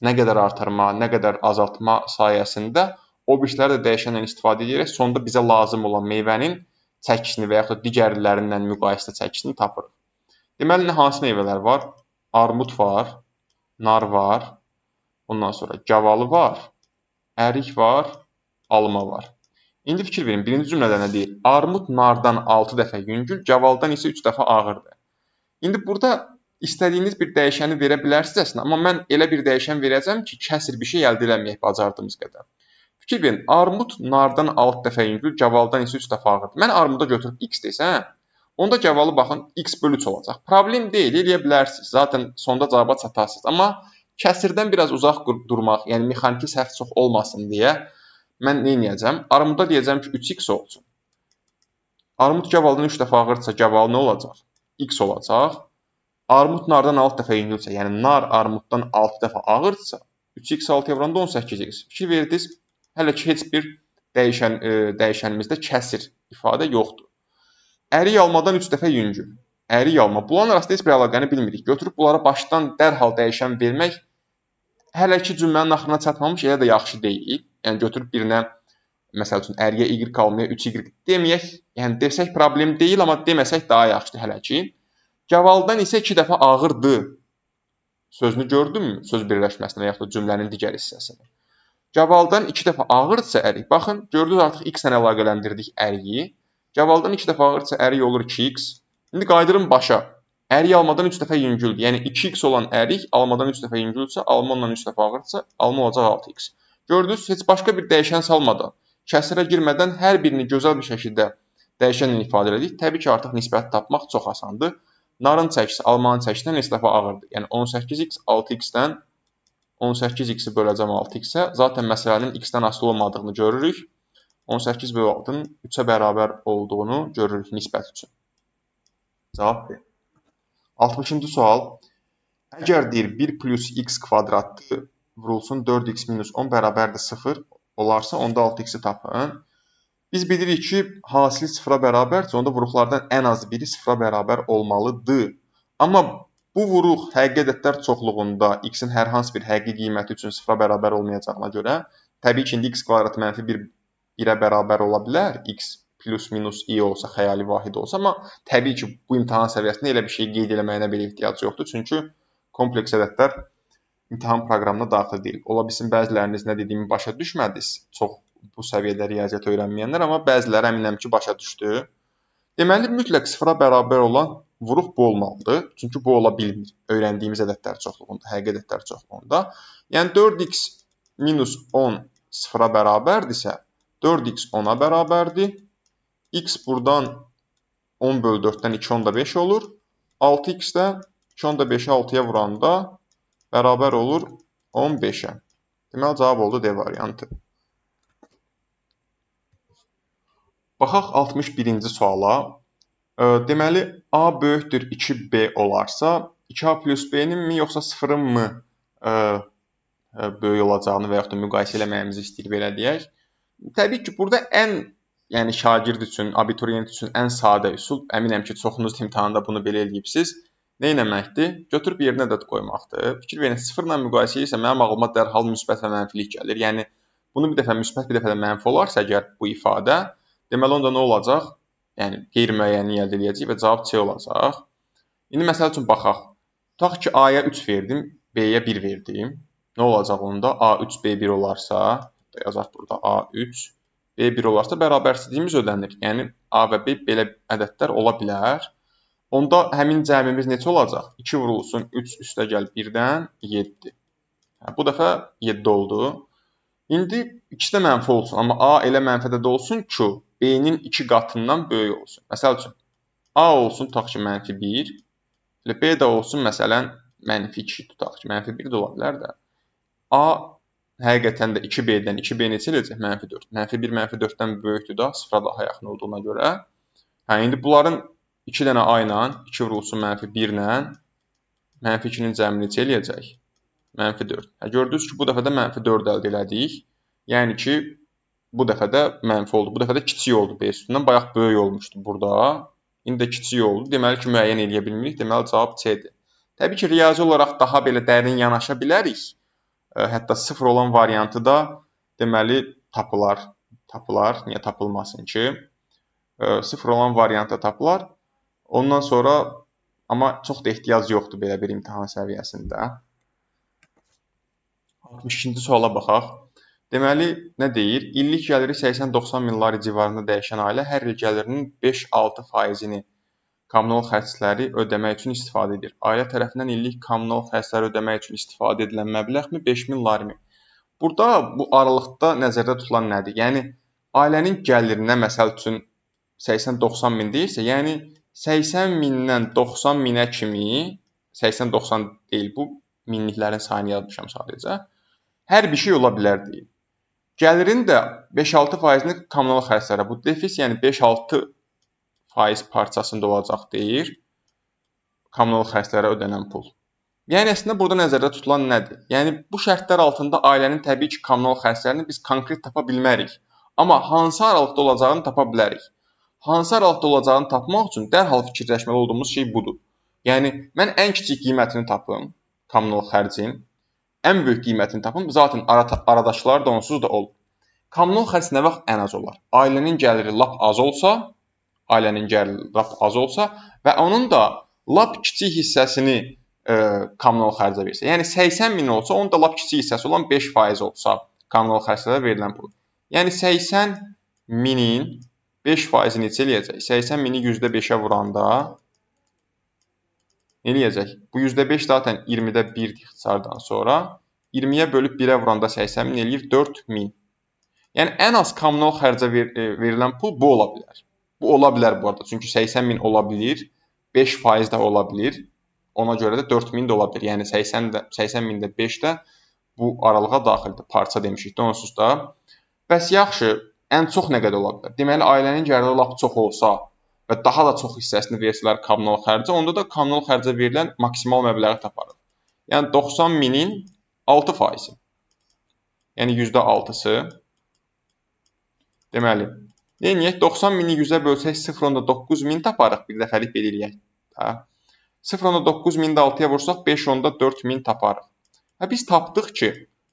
nə qədər artırma, nə qədər azaltma sayəsində o birişləri də dəyişənlə istifadə edərək sonda bizə lazım olan meyvənin çəkisini və yaxud da digərlərindən müqayisədə çəkisini tapırıq. Deməli, hansı meyvələr var? Armud var, nar var, ondan sonra gavalı var, ərik var, alma var. İndi fikir verin, birinci cümlədə nə deyir? Armud nardan 6 dəfə yüngül, gavaldan isə 3 dəfə ağırdır. İndi burada istədiyiniz bir dəyişəni verə bilərsiniz əslində, amma mən elə bir dəyişən verəcəm ki, kəsr bir şey əldə eləməyək bacardığımız qədər. Fikir verin, armud nardan 6 dəfə yüngül, gavaldan isə 3 dəfə ağırdır. Mən armuda götürüb x desəm, onda gavalı baxın x bölü 3 olacaq. Problem deyil, eləyə bilərsiniz. Zaten sonda cavaba çatarsınız. Amma kəsirdən biraz uzaq durmaq, yəni mexaniki səhv çox olmasın deyə mən nə edəcəm? Armuda deyəcəm ki, 3x olsun. Armud gavaldan 3 dəfə ağırsa, gaval nə olacaq? X olacaq. Armud nardan 6 dəfə yüngülsə, yəni nar armuddan 6 dəfə ağırsa, 3x 6-ya vuranda 18x. Fikir verdiniz, hələ ki heç bir dəyişənimizdə kəsir ifadə yoxdur. Ərik almadan 3 dəfə yüngül. Ərik alma. Bunların arasında heç bir əlaqəni bilmirik. Götürüb bunlara başdan dərhal dəyişən vermək hələ ki cümlənin axırına çatmamış elə də yaxşı deyil. Yəni götürüb birinə məsəl üçün əriyə y almaya 3y deməyək, yəni desək problem deyil, amma deməsək daha yaxşıdır hələ ki. Gavaldan isə 2 dəfə ağırdır. Sözünü gördünmü? Söz birləşməsini və yaxud da cümlənin digər hissəsini. Gavaldan 2 dəfə ağırsa ərik. Baxın, gördünüz artıq x ilə əlaqələndirdik əriyi. Gavaldan 2 dəfə ağırsa ərik olur 2x. İndi qayıdırım başa. Ərik almadan 3 dəfə yüngüldür. Yəni 2x olan ərik almadan 3 dəfə yüngülsə, alma ondan 3 dəfə ağırsa, alma olacaq 6x. Gördünüz, heç başqa bir dəyişən salmadan, kəsrə girmədən hər birini gözəl bir şəkildə dəyişənlə ifadə edirik. Təbii ki, artıq nisbəti tapmaq çox asandır. Narın çəkisi almanın çəkisindən neçə dəfə ağırdır. Yəni 18x 6x-dən 18x-i böləcəm 6x-ə. Zaten məsələnin x-dən asılı olmadığını görürük. 18 bölü 6-nın 3-ə bərabər olduğunu görürük nisbət üçün. Cavab B. 60-cı sual. Əgər deyir 1 plus x kvadratı vurulsun 4x minus 10 bərabərdir 0 olarsa, onda 6x-i tapın. Biz bilirik ki, hasili 0-a bərabərsə, onda vuruqlardan ən azı biri 0-a bərabər olmalıdır. Amma bu vuruq həqiqi ədədlər çoxluğunda x-in hər hansı bir həqiqi qiyməti üçün 0-a bərabər olmayacağına görə, təbii ki, indi x kvadratı mənfi 1-ə bərabər ola bilər. X plus minus i olsa, xəyali vahid olsa, amma təbii ki, bu imtahan səviyyəsində elə bir şey qeyd eləməyinə belə ehtiyac yoxdur. Çünki kompleks ədədlər imtahan proqramına daxil deyil. Ola bilsin, bəziləriniz nə dediyimi başa düşmədiniz, çox bu səviyyədə riyaziyyat öyrənməyənlər, amma bəziləri əminəm ki, başa düşdü. Deməli, mütləq 0-a bərabər olan vuruq bu olmalıdır. Çünki bu ola bilmir. Öyrəndiyimiz ədədlər çoxluğunda, həqiqi ədədlər çoxluğunda. Yəni 4x minus 10 0-a bərabərdirsə, 4x 10-a bərabərdir. X buradan 10 bölü 4-dən 2 onda 5 olur. 6x də 2 onda 5-i 6-ya vuranda bərabər olur 15-ə. Deməli, cavab oldu D variantı. Baxaq 61-ci suala. Deməli, A böyükdür 2B olarsa, 2A plus B-nin mi, yoxsa 0-ın mı böyük olacağını və yaxud da müqayisə eləməyimizi istəyir, belə deyək. Təbii ki, burada yəni şagird üçün, abituriyent üçün ən sadə üsul, əminəm ki, çoxunuz imtahanda bunu belə eləyibsiniz. Nə etməkdir? Götürüb yerinə ədəd qoymaqdır. Fikir verin, 0 ilə müqayisə edirsə mənim ağlıma dərhal müsbət və mənfilik gəlir. Yəni bunu bir dəfə müsbət, bir dəfə də mənfi olarsa əgər bu ifadə, deməli onda nə olacaq? Yəni qeyri-müəyyənliyi əldə edəcəyik və cavab C olacaq. İndi məsəl üçün baxaq. Tutaq ki, A-ya 3 verdim, B-yə 1 verdim. Nə olacaq onda? A3 B1 olarsa, yazaq burada A3 B1 olarsa bərabərsizliyimiz ödənir. Yəni A və B belə ədədlər ola bilər. Onda həmin cəmimiz neçə olacaq? 2 vurulsun 3 üstə gəl 1-dən 7. Bu dəfə 7 oldu. İndi ikisi də mənfi olsun, amma A elə mənfidə də olsun ki, B-nin 2 qatından böyük olsun. Məsəl üçün, A olsun, tutaq ki, -1, B də olsun, məsələn, -2, tutaq ki, -1 də ola bilər də. A həqiqətən də 2B-dən 2B neçə eləyəcək? -4. -1 -4-dən böyükdür da, 0-a daha yaxın olduğuna görə. İndi bunların 2 dənə A ilə, 2 vurulsun -1 ilə, -2-nin cəmi neçə eləyəcək? -4. Gördünüz ki, bu dəfə də -4 əldə elədik. Yəni ki, bu dəfə də mənfi oldu. Bu dəfə də kiçik oldu B üstündən. Bayaq böyük olmuşdu burada. İndi də kiçik oldu. Deməli ki, müəyyən eləyə bilmirik. Deməli, cavab C-dir. Təbii ki, riyazi olaraq daha belə dərin yanaşa bilərik. Hətta 0 olan variantı da deməli tapılar. Niyə tapılmasın ki? 0 olan variantı tapılar. Ondan sonra, amma çox da ehtiyac yoxdur belə bir imtahan səviyyəsində. 62-ci suala baxaq. Deməli, nə deyir? İllik gəliri 80-90 min lari civarında dəyişən ailə hər il gəlirinin 5-6%-ni kommunal xərcləri ödəmək üçün istifadə edir. Ailə tərəfindən illik kommunal xərcləri ödəmək üçün istifadə edilən məbləğmi 5000 lari mi? Burada bu aralıqda nəzərdə tutulan nədir? Yəni, ailənin gəlirinə məsəl üçün 80-90 min deyirsə, yəni 80 mindən 90 minə kimi, 80-90 deyil, bu minliklərin sayını yazmışam sadəcə. Hər bir şey ola bilər deyil. Gəlirin də 5-6%-ni kommunal xərclərə, bu defis, yəni 5-6% parçasında olacaq deyir, kommunal xərclərə ödənən pul. Yəni əslində burada nəzərdə tutulan nədir? Yəni bu şərtlər altında ailənin təbii ki, kommunal xərclərini biz konkret tapa bilmərik. Amma hansı aralıqda olacağını tapa bilərik. Hansı aralıqda olacağını tapmaq üçün dərhal fikirləşməli olduğumuz şey budur. Yəni mən ən kiçik qiymətini tapım, kommunal xərcin, ən böyük qiymətini tapım, zaten aradakılar da onsuz da olur. Kommunal xərc nə vaxt ən az olar? Ailənin gəliri lap az olsa, və onun da lap kiçik hissəsini kommunal xərcə versə. Yəni 80 min olsa, onun da lap kiçik hissəsi olan 5% olsa kommunal xərclərə verilən pul. Yəni 80 minin 5% neçə eləyəcək? 80 mini %5-ə vuranda nə eləyəcək? Bu %5 zaten 20-də 1 ixtisardan sonra 20-yə bölüb 1-ə vuranda 80 min eləyir 4000. Yəni ən az kommunal xərcə verilən pul bu ola bilər. Bu ola bilər bu arada. Çünki 80 min ola bilir, 5% də ola bilir. Ona görə də 4000 də ola bilir. Yəni 80 mində 5 də bu aralığa daxildir. Parça demişik də onsuz da. Bəs yaxşı, ən çox nə qədər ola bilər? Deməli, ailənin gəliri lap çox olsa və daha da çox hissəsini versələr kommunal xərcə, onda da kommunal xərcə verilən maksimal məbləği taparıq. Yəni 90 minin 6%. Yəni %6-sı. Deməli, neyiniyək? 90 mini 100-ə bölsək 0.9 min taparıq. Bir dəfəlik belə eləyək. 0.9 mini də 6-ya vursaq 5.4 min taparıq. Biz tapdıq ki,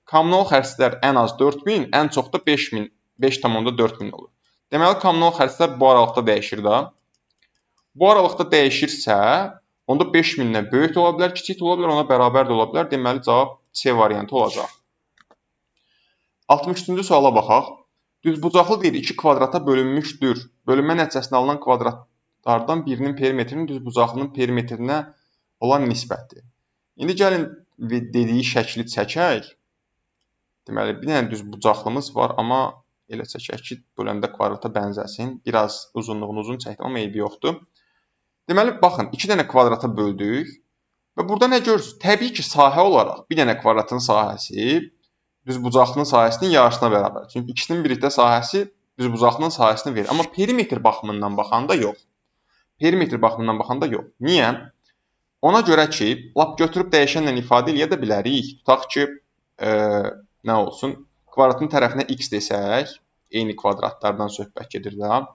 kommunal xərclər ən az 4 min, ən çox da 5 min, 5.4 min olur. Deməli, kommunal xərclər bu aralıqda dəyişir da. Bu aralıqda dəyişirsə, onda 5 mindən böyük də ola bilər, kiçik də ola bilər, ona bərabər də ola bilər. Deməli, cavab C variantı olacaq. 63-cü suala baxaq. Düzbucaqlı deyir, 2 kvadrata bölünmüşdür. Bölünmə nəticəsində alınan kvadratlardan birinin perimetrinin düzbucaqlının perimetrinə olan nisbəti. İndi gəlin dediyi şəkli çəkək. Deməli, bir dənə düzbucaqlımız var, amma elə çəkək ki, böləndə kvadrata bənzəsin. Biraz uzunluğunu uzun çəkdim, amma eybi yoxdur. Deməli, baxın, 2 dənə kvadrata böldük və burada nə görürsünüz? Təbii ki, sahə olaraq bir dənə kvadratın sahəsi düzbucaqlının sahəsinin yarısına bərabər. Çünki ikisinin birlikdə sahəsi düzbucaqlının sahəsini verir. Amma perimetr baxımından baxanda yox. Perimetr baxımından baxanda yox. Niyə? Ona görə ki, lap götürüb dəyişənlə ifadə eləyə də bilərik. Tutaq ki, nə olsun? Kvadratın tərəfinə x desək, eyni kvadratlardan söhbət gedir də.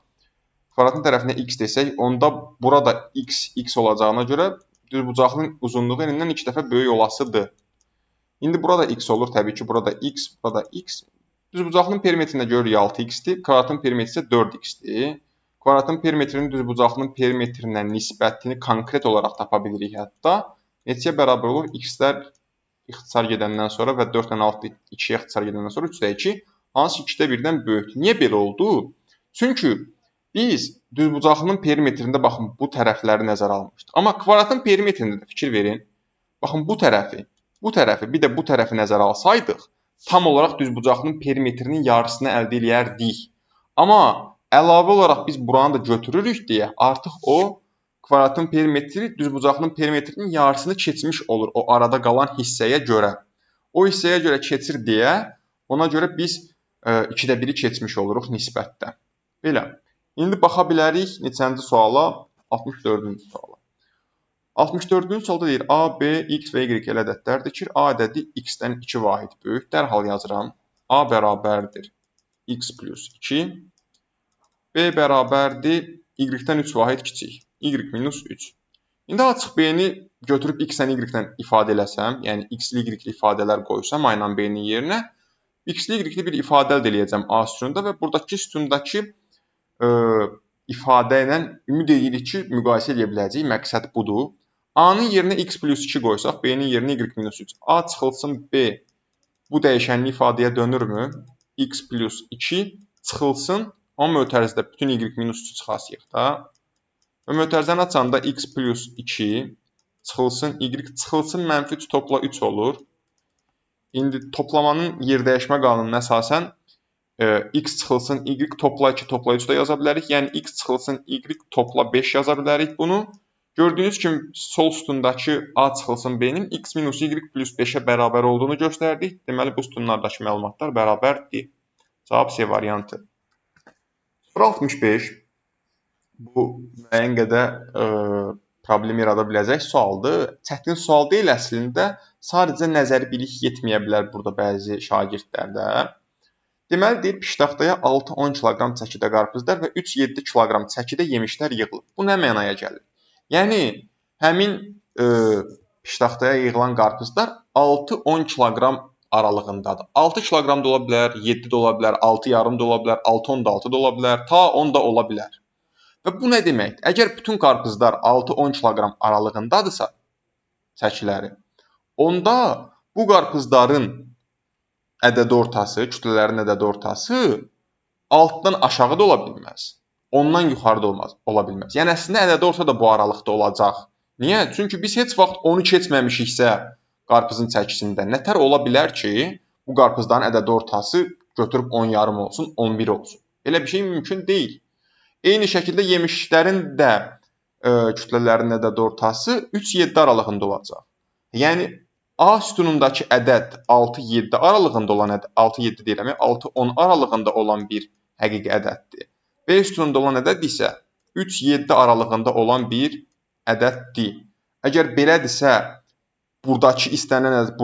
Kvadratın tərəfinə x desək, onda burada x olacağına görə düzbucaqlının uzunluğu n-dən 2 dəfə böyük olasıdır. İndi burada x olur təbii ki, burada x, burada x. Düzbucaqlının perimetrində görürük 6x-dir, kvadratın perimetri isə 4x-dir. Kvadratın perimetrinin düzbucaqlının perimetrinə nisbətini konkret olaraq tapa bilirik hətta. Neçəyə bərabər olur? X-lər ixtisar gedəndən sonra və 4 ilə 6 2-yə ixtisar gedəndən sonra 3-də 2, hansı 2-də 1-dən böyükdür. Niyə belə oldu? Çünki biz düzbucaqlının perimetrində baxın bu tərəfləri nəzərə almışdıq. Amma kvadratın perimetrində də fikir verin. Baxın bu tərəfi, bir də bu tərəfi nəzərə alsaydıq, tam olaraq düzbucaqlının perimetrinin yarısını əldə edərdik. Amma əlavə olaraq biz buranı da götürürük deyə artıq o kvadratın perimetri düzbucaqlının perimetrinin yarısını keçmiş olur o arada qalan hissəyə görə. O hissəyə görə keçir deyə ona görə biz 2-də 1-i keçmiş oluruq nisbətdə. Belə. İndi baxa bilərik neçənci suala? 64-cü suala. 64-cü sualda deyir A, B, X və Y elə ədədlərdir ki, A ədədi X-dən 2 vahid böyük. Dərhal yazıram. A bərabərdir X plus 2. B bərabərdir Y-dən 3 vahid kiçik. Y minus 3. İndi açıq B-ni götürüb X-dən Y-dən ifadə eləsəm, yəni X-li Y-li ifadələr qoysam A ilə B-nin yerinə, X-li Y-li bir ifadə əldə edəcəm A sütununda və buradakı sütundakı ifadə ilə ümid edirik ki, müqayisə edə biləcəyik. Məqsəd budur. A-nın yerinə X plus 2 qoysaq, B-nin yerinə Y minus 3. A çıxılsın B bu dəyişənli ifadəyə dönürmü? X plus 2 çıxılsın, amma mötərizədə bütün Y minus 3 çıxasıyıq da. Və mötərizəni açanda X plus 2 çıxılsın, Y çıxılsın, mənfi 3 topla 3 olur. İndi toplamanın yer dəyişmə qanununa əsasən X çıxılsın, Y topla 2 topla 3 də yaza bilərik. Yəni X çıxılsın, Y topla 5 yaza bilərik bunu. Gördüyünüz kimi sol sütundakı A çıxılsın B-nin X minus Y plus 5-ə bərabər olduğunu göstərdik. Deməli, bu sütunlardakı məlumatlar bərabərdir. Cavab C variantı. 0.65 bu müəyyən qədər problem yarada biləcək sualdır. Çətin sual deyil əslində. Sadəcə nəzəri bilik yetməyə bilər burada bəzi şagirdlərdə. Deməli, deyir, piştaxtaya 6-10 kiloqram çəkidə qarpızlar və 3-7 kiloqram çəkidə yemişlər yığılıb. Bu nə mənaya gəlir? Yəni, həmin piştaxtaya yığılan qarpızlar 6-10 kiloqram aralığındadır. 6 kiloqram da ola bilər, 7 də ola bilər, 6,5 da ola bilər, 6,6 da ola bilər, ta 10 da ola bilər. Və bu nə deməkdir? Əgər bütün qarpızlar 6-10 kiloqram aralığındadırsa, çəkiləri, onda bu qarpızların ədədi ortası, kütlələrin ədədi ortası 6-dan aşağı da ola bilməz. Ondan yuxarı da ola bilməz. Yəni, əslində ədədi orta da bu aralıqda olacaq. Niyə? Çünki biz heç vaxt onu keçməmişiksə qarpızın çəkisində nətər ola bilər ki, bu qarpızların ədədi ortası götürüb 10,5 olsun, 11 olsun. Belə bir şey mümkün deyil. Eyni şəkildə yemişlərin də kütlələrinin ədədi ortası 3-7 aralığında olacaq. Yəni, A sütunundakı ədəd 6-7 aralığında olan ədəd, 6-7 deyirəm, 6-10 aralığında olan bir həqiqi ədəddir. B sütununda olan ədəd isə 3-7 aralığında olan bir ədəddir. Əgər belədirsə, buradakı istənilən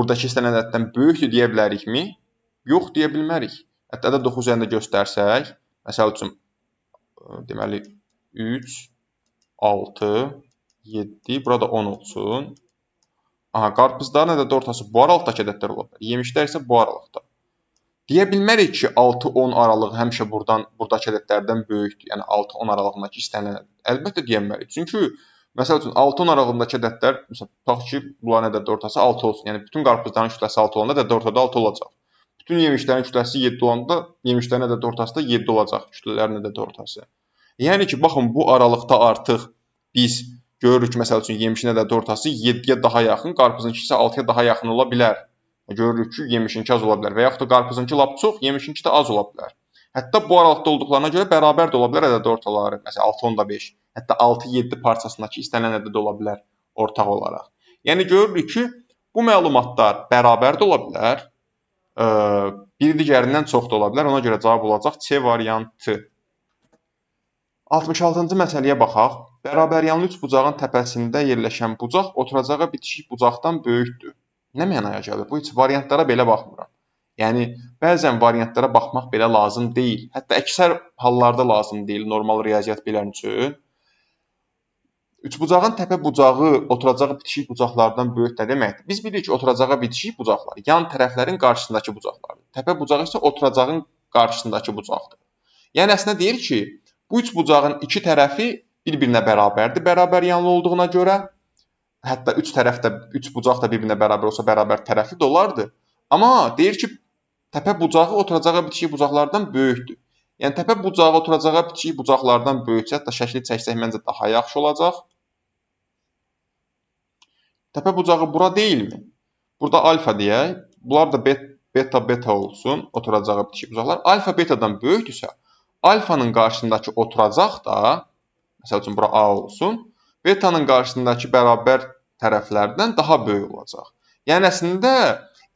ədəddən böyükdür deyə bilərikmi? Yox, deyə bilmərik. Hətta da 9 üzərində göstərsək, məsəl üçün, deməli, 3, 6, 7, burada 10 olsun. Qarpızların ədədi ortası bu aralıqdakı ədədlər ola bilər. Yemişlər isə bu aralıqda. Deyə bilmərik ki, 6-10 aralığı həmişə buradakı ədədlərdən böyükdür. Yəni, 6-10 aralığındakı istənilən ədəd. Əlbəttə deyə bilmərik. Çünki, məsəl üçün, 6-10 aralığındakı ədədlər, məsələn, tutaq ki, bunların ədədi ortası 6 olsun. Yəni, bütün qarpızların kütləsi 6 olanda ədədi ortada 6 olacaq. Bütün yemişlərin kütləsi 7 olanda yemişlərin ədədi ortası da 7 olacaq. Kütlələrin ədədi ortası. Yəni ki, baxın, bu aralıqda artıq biz görürük ki, məsəl üçün, yemişin ədədi ortası 7-yə daha yaxın, qarpızınki isə 6-ya daha yaxın ola bilər. Görürük ki, yemişinki az ola bilər və yaxud da qarpızınki lap çox, yemişinki də az ola bilər. Hətta bu aralıqda olduqlarına görə bərabər də ola bilər ədədi ortaları. Məsələn, 6-10-5, hətta 6-7 parçasındakı istənilən ədəd ola bilər ortaq olaraq. Yəni, görürük ki, bu məlumatlar bərabər də ola bilər, biri digərindən çox da ola bilər. Ona görə cavab olacaq C variantı. 66-cı məsələyə baxaq. Bərabəryanlı üç bucağın təpəsində yerləşən bucaq oturacağı bitişik bucaqdan böyükdür. Nə mənaya gəlir? Bu heç variantlara belə baxmıram. Yəni, bəzən variantlara baxmaq belə lazım deyil. Hətta əksər hallarda lazım deyil, normal riyaziyyat bilən üçün. Üçbucağın təpə bucağı oturacağı bitişik bucaqlardan böyük də deməkdir. Biz bilirik ki, oturacağı bitişik bucaqlar yan tərəflərin qarşısındakı bucaqlardır. Təpə bucağı isə oturacağın qarşısındakı bucaqdır. Yəni əslində deyir ki, bu üç bucağın iki tərəfi bir-birinə bərabərdir. Bərabər yanlı olduğuna görə, hətta üç bucaq da bir-birinə bərabər olsa bərabər tərəfli də olardı. Amma deyir ki, təpə bucağı oturacağı bitişik bucaqlardan böyükdür. Yəni təpə bucağı oturacağı bitişik bucaqlardan böyüksə, hətta şəkli çəksək məncə daha yaxşı olacaq. Təpə bucağı bura deyilmi? Burada alfa deyək. Bunlar da beta olsun. Oturacağı bitişik bucaqlar. Alfa betadan böyükdürsə, alfanın qarşısındakı oturacaq da, məsəl üçün bura A olsun, betanın qarşısındakı bərabər tərəflərdən daha böyük olacaq. Yəni əslində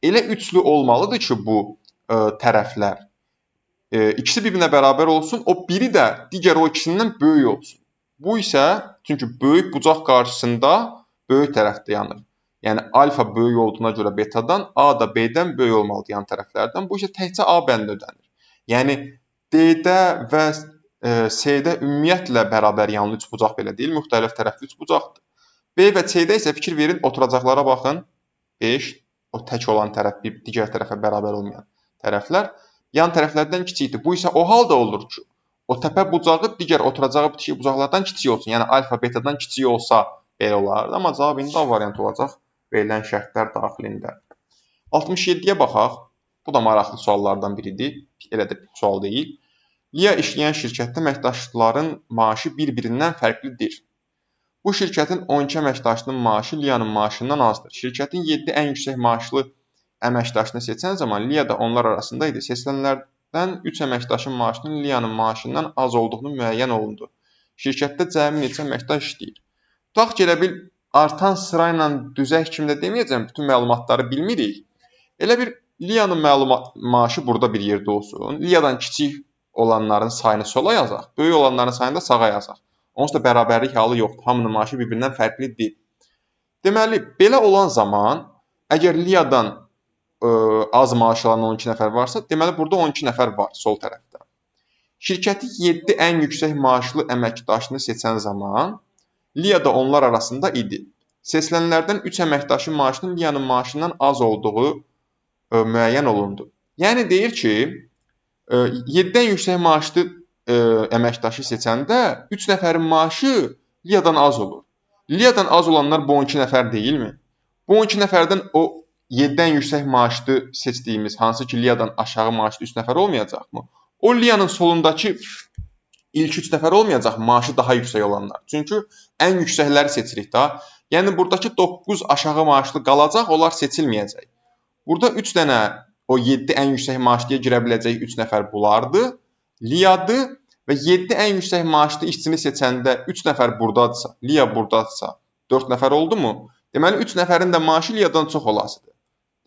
elə üçlü olmalıdır ki, bu tərəflər ikisi bir-birinə bərabər olsun, o biri də digər o ikisindən böyük olsun. Bu isə çünki böyük bucaq qarşısında böyük tərəfdə yanır. Yəni alfa böyük olduğuna görə betadan, A da B-dən böyük olmalıdır yan tərəflərdən. Bu isə təkcə A bəndə ödənir. Yəni D-də və C-də ümumiyyətlə bərabər yanlı üç bucaq belə deyil, müxtəlif tərəfli üç bucaqdır. B və C-də isə fikir verin, oturacaqlara baxın. 5, o tək olan tərəf, digər tərəfə bərabər olmayan tərəflər yan tərəflərdən kiçikdir. Bu isə o halda olur ki, o təpə bucağı digər oturacağı bitişik bucaqlardan kiçik olsun. Yəni alfa betadan kiçik olsa belə olardı. Amma cavab indi A variantı olacaq verilən şərtlər daxilində. 67-yə baxaq. Bu da maraqlı suallardan biridir. Elə də sual deyil. LIA işləyən şirkətdə əməkdaşların maaşı bir-birindən fərqlidir. Bu şirkətin 12 əməkdaşının maaşı LIA-nın maaşından azdır. Şirkətin 7 ən yüksək maaşlı əməkdaşını seçən zaman LIA da onlar arasında idi. Seçilənlərdən 3 əməkdaşın maaşının LIA-nın maaşından az olduğunu müəyyən olundu. Şirkətdə cəmi neçə əməkdaş işləyir? Tutaq ki, elə bil artan sırayla düzək kimi də deməyəcəm, bütün məlumatları bilmirik. Elə bir LIA-nın maaşı burada bir yerdə olsun. LIA-dan kiçik olanların sayını sola yazaq, böyük olanların sayını da sağa yazaq. Onsuz da bərabərlik halı yoxdur. Hamının maaşı bir-birindən fərqlidir. Deməli, belə olan zaman, əgər LIA-dan az maaş alan 12 nəfər varsa, deməli burada 12 nəfər var sol tərəfdə. Şirkəti 7 ən yüksək maaşlı əməkdaşını seçən zaman LIA da onlar arasında idi. Seçilənlərdən 3 əməkdaşın maaşının LIA-nın maaşından az olduğu müəyyən olundu. Yəni deyir ki, 7 ən yüksək maaşlı əməkdaşı seçəndə 3 nəfərin maaşı LIA-dan az olur. LIA-dan az olanlar bu 12 nəfər deyilmi? Bu 12 nəfərdən o 7 ən yüksək maaşlı seçdiyimiz, hansı ki LIA-dan aşağı maaşlı 3 nəfər olmayacaqmı? O LIA-nın solundakı ilk 3 nəfər olmayacaq, maaşı daha yüksək olanlar. Çünki ən yüksəkləri seçirik da. Yəni buradakı 9 aşağı maaşlı qalacaq, onlar seçilməyəcək. Burada 3 dənə o 7 ən yüksək maaşlıya girə biləcək 3 nəfər bunlardır. LIA-dır və 7 ən yüksək maaşlı işçini seçəndə 3 nəfər buradadırsa, LIA buradadırsa 4 nəfər oldu mu? Deməli 3 nəfərin də maaşı LIA-dan çox olasıdır.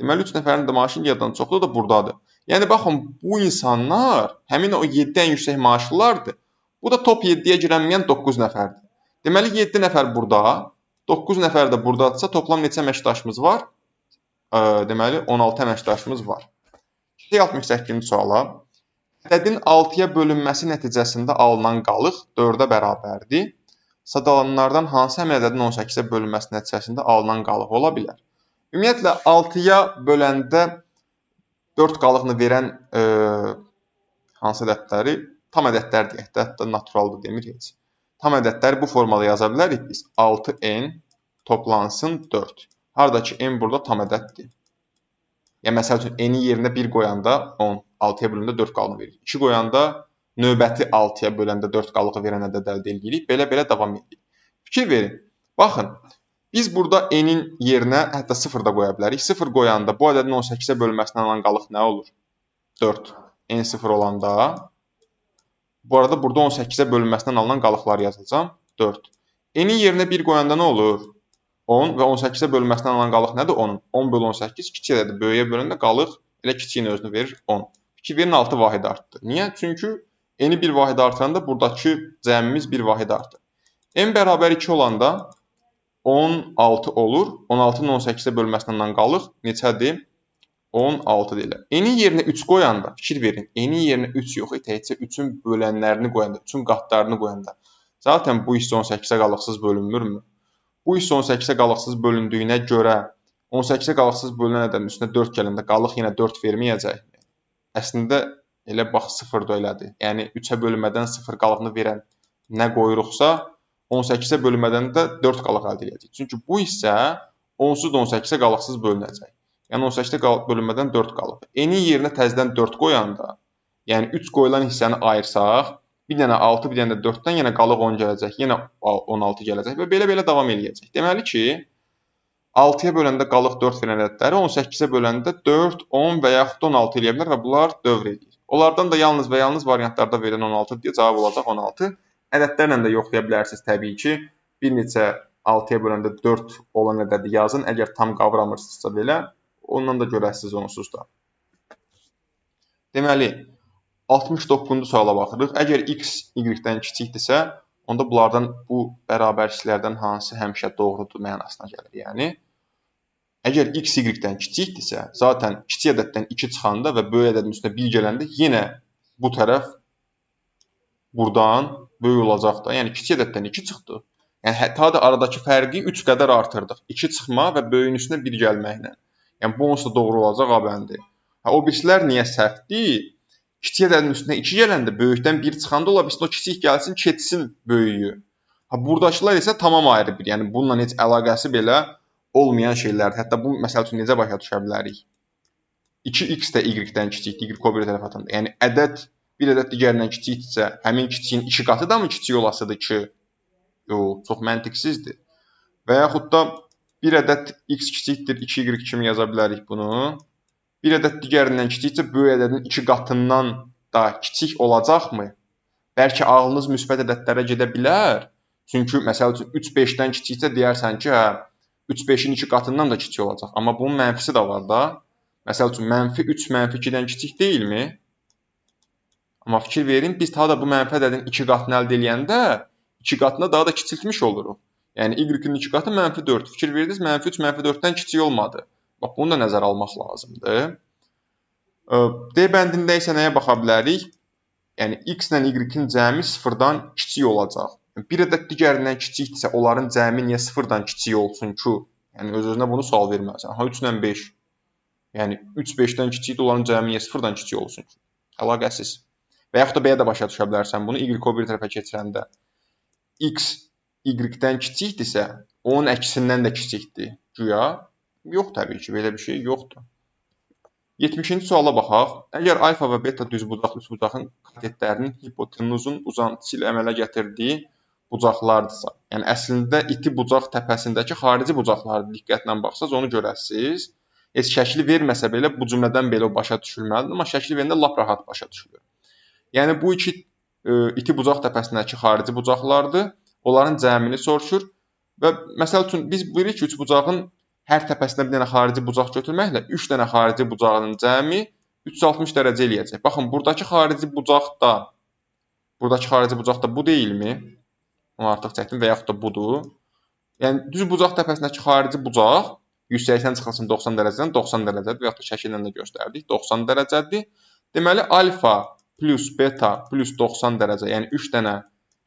Deməli 3 nəfərin də maaşı LIA-dan çoxdur da buradadır. Yəni baxın, bu insanlar həmin o 7 ən yüksək maaşlılardır. Bu da top 7-yə girənməyən 9 nəfərdir. Deməli 7 nəfər burada, 9 nəfər də buradadırsa toplam neçə əməkdaşımız var? Deməli 16 əməkdaşımız var. 68-ci suala. Ədədin 6-ya bölünməsi nəticəsində alınan qalıq 4-ə bərabərdir. Sadalananlardan hansı həmin ədədin 18-ə bölünməsi nəticəsində alınan qalıq ola bilər? Ümumiyyətlə 6-ya böləndə 4 qalıqını verən hansı ədədləri? Tam ədədlər deyək də, hətta naturaldır demir heç. Tam ədədləri bu formada yaza bilərik biz. 6n toplansın 4. Haradakı n burada tam ədəddir. Yəni, məsəl üçün, n-i yerinə 1 qoyanda 10, 6-ya böləndə 4 qalığı verir. 2 qoyanda növbəti 6-ya böləndə 4 qalığı verən ədəd əldə edirik. Belə davam edirik. Fikir verin. Baxın, biz burada n-in yerinə hətta 0 da qoya bilərik. 0 qoyanda bu ədədin 18-ə bölünməsindən alan qalıq nə olur? 4. n 0 olanda, bu arada burada 18-ə bölünməsindən alınan qalıqları yazacağım. 4. n-in yerinə 1 qoyanda nə olur? 10 və 18-ə bölünməsindən alan qalıq nədir? 10. 10 bölü 18 kiçik ədədir. Böyüyə böləndə qalıq elə kiçiyin özünü verir 10. 2 verin 6 vahid artdı. Niyə? Çünki n-i 1 vahid artıranda buradakı cəmimiz 1 vahid artır. n bərabər 2 olanda 16 olur. 16-nın 18-ə bölünməsindən alan qalıq neçədir? 16 deyirlər. N-in yerinə 3 qoyanda, fikir verin, n-in yerinə 3 yox, təkcə 3-ün bölənlərini qoyanda, 3-ün qatlarını qoyanda Zaten bu hissə 18-ə qalıqsız bölünmürmü? Bu hissə 18-ə qalıqsız bölündüyünə görə 18-ə qalıqsız bölünən ədədin üstünə 4 gələndə qalıq yenə 4 verməyəcəkmi? Əslində elə bax 0 da elədir. Yəni 3-ə bölünmədən 0 qalığını verən nə qoyuruqsa 18-ə bölünmədən də 4 qalıq əldə edəcəyik. Çünki bu hissə onsuz da 18-ə qalıqsız bölünəcək. Yəni 18-ə bölünmədən 4 qalıb. N-in yerinə təzədən 4 qoyanda, yəni 3 qoyulan hissəni ayırsaq, bir dənə 6, bir dənə də 4-dən yenə qalıq 10 gələcək, yenə 16 gələcək və belə-belə davam eləyəcək. Deməli ki, 6-ya böləndə qalıq 4 verən ədədləri 18-ə böləndə 4, 10 və yaxud da 16 eləyə bilər və bunlar dövr edir. Onlardan da yalnız və yalnız variantlarda verilən 16 deyə cavab olacaq 16. Ədədlərlə də yoxlaya bilərsiniz təbii ki. Bir neçə 6-ya böləndə 4 olan ədədi yazın. Əgər tam qavramırsınızsa belə, ondan da görəsiniz onsuz da. Deməli, 69-cu suala baxırıq. Əgər x y-dən kiçikdirsə, onda bunlardan bu bərabərliklərdən hansı həmişə doğrudur mənasına gəlir. Yəni, əgər x y-dən kiçikdirsə, zaten kiçik ədəddən 2 çıxanda və böyük ədədin üstünə 1 gələndə yenə bu tərəf buradan böyük olacaq da. Yəni, kiçik ədəddən 2 çıxdı. Yəni, hətta da aradakı fərqi 3 qədər artırdıq. 2 çıxma və böyüyün üstünə 1 gəlməklə. Yəni, bu onsuz da doğru olacaq A bəndi. O birisilər niyə səhvdir? Kiçik ədədin üstünə 2 gələndə böyükdən 1 çıxanda ola bilsin, o kiçik gəlsin, keçsin böyüyü. Buradakılar isə tamam ayrı bir. Yəni, bununla heç əlaqəsi belə olmayan şeylərdir. Hətta bu, məsəl üçün, necə başa düşə bilərik? 2x də y-dən kiçikdir, y o biri tərəf atanda. Yəni, bir ədəd digərindən kiçikdirsə, həmin kiçiyin 2 qatı da mı kiçik olasıdır ki? Yox, çox məntiqsizdir. Və yaxud da bir ədəd x kiçikdir, 2y kimi yaza bilərik bunu. Bir ədəd digərindən kiçiksə, böyük ədədin 2 qatından da kiçik olacaqmı? Bəlkə ağlınız müsbət ədədlərə gedə bilər. Çünki, məsəl üçün, 3 5-dən kiçiksə deyərsən ki, 3 5-in 2 qatından da kiçik olacaq. Amma bunun mənfisi də var da. Məsəl üçün, mənfi 3 mənfi 2-dən kiçik deyilmi? Amma fikir verin, biz daha da bu mənfi ədədin 2 qatını əldə edəndə 2 qatına daha da kiçiltmiş oluruq. Yəni, y-in 2 qatı mənfi 4. Fikir verdiniz, mənfi 3 mənfi 4-dən kiçik olmadı. Bax, bunu da nəzərə almaq lazımdır. D bəndində isə nəyə baxa bilərik? Yəni, x ilə y-in cəmi 0-dan kiçik olacaq. Bir ədəd digərindən kiçikdirsə, onların cəmi niyə 0-dan kiçik olsun ki? Yəni, öz-özünə bunu sual verməlisən. 3 ilə 5. Yəni, 3 5-dən kiçikdir, onların cəmi niyə 0-dan kiçik olsun ki? Əlaqəsiz. Və yaxud da belə də başa düşə bilərsən bunu, y o bir tərəfə keçirəndə. X y-dən kiçikdirsə, onun əksindən də kiçikdir. Güya, yox təbii ki, belə bir şey yoxdur. 70-ci suala baxaq. Əgər alfa və beta düzbucaqlı üçbucağın katetlərinin hipotenuzun uzantısı ilə əmələ gətirdiyi bucaqlardırsa, yəni əslində iti bucaq təpəsindəki xarici bucaqlardır, diqqətlə baxsaz onu görəsiniz. Heç şəkli verməsə belə bu cümlədən belə o başa düşülməlidir, amma şəkli verəndə lap rahat başa düşülür. Yəni bu iki iti bucaq təpəsindəki xarici bucaqlardır. Onların cəmini soruşur və məsəl üçün biz bilirik ki, üçbucağın hər təpəsində bir dənə xarici bucaq götürməklə 3 dənə xarici bucağının cəmi 360 dərəcə eləyəcək. Baxın, buradakı xarici bucaq da bu deyilmi? Onu artıq çəkdim və yaxud da budur. Yəni düz bucaq təpəsindəki xarici bucaq 180 çıxılsın 90 dərəcədən 90 dərəcədir və yaxud da şəkillə də göstərdik. 90 dərəcədir. Deməli alfa plus beta plus 90 dərəcə, yəni 3 dənə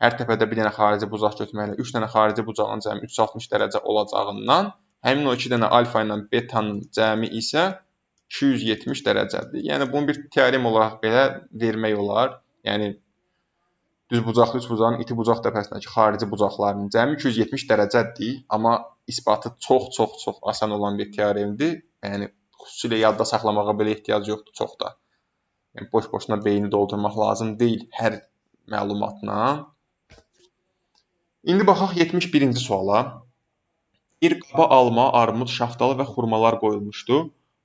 hər təpədə bir dənə xarici bucaq götürməklə 3 dənə xarici bucağın cəmi 360 dərəcə olacağından həmin o 2 dənə alfa ilə betanın cəmi isə 270 dərəcədir. Yəni bunu bir teorem olaraq belə vermək olar. Yəni düzbucaqlı üçbucağın iti bucaq təpəsindəki xarici bucaqlarının cəmi 270 dərəcədir, amma isbatı çox asan olan bir teoremdir. Yəni xüsusilə yadda saxlamağa belə ehtiyac yoxdur çox da. Yəni boş-boşuna beyni doldurmaq lazım deyil hər məlumatla. İndi baxaq 71-ci suala. Bir qaba alma, armud, şaftalı və xurmalar qoyulmuşdu.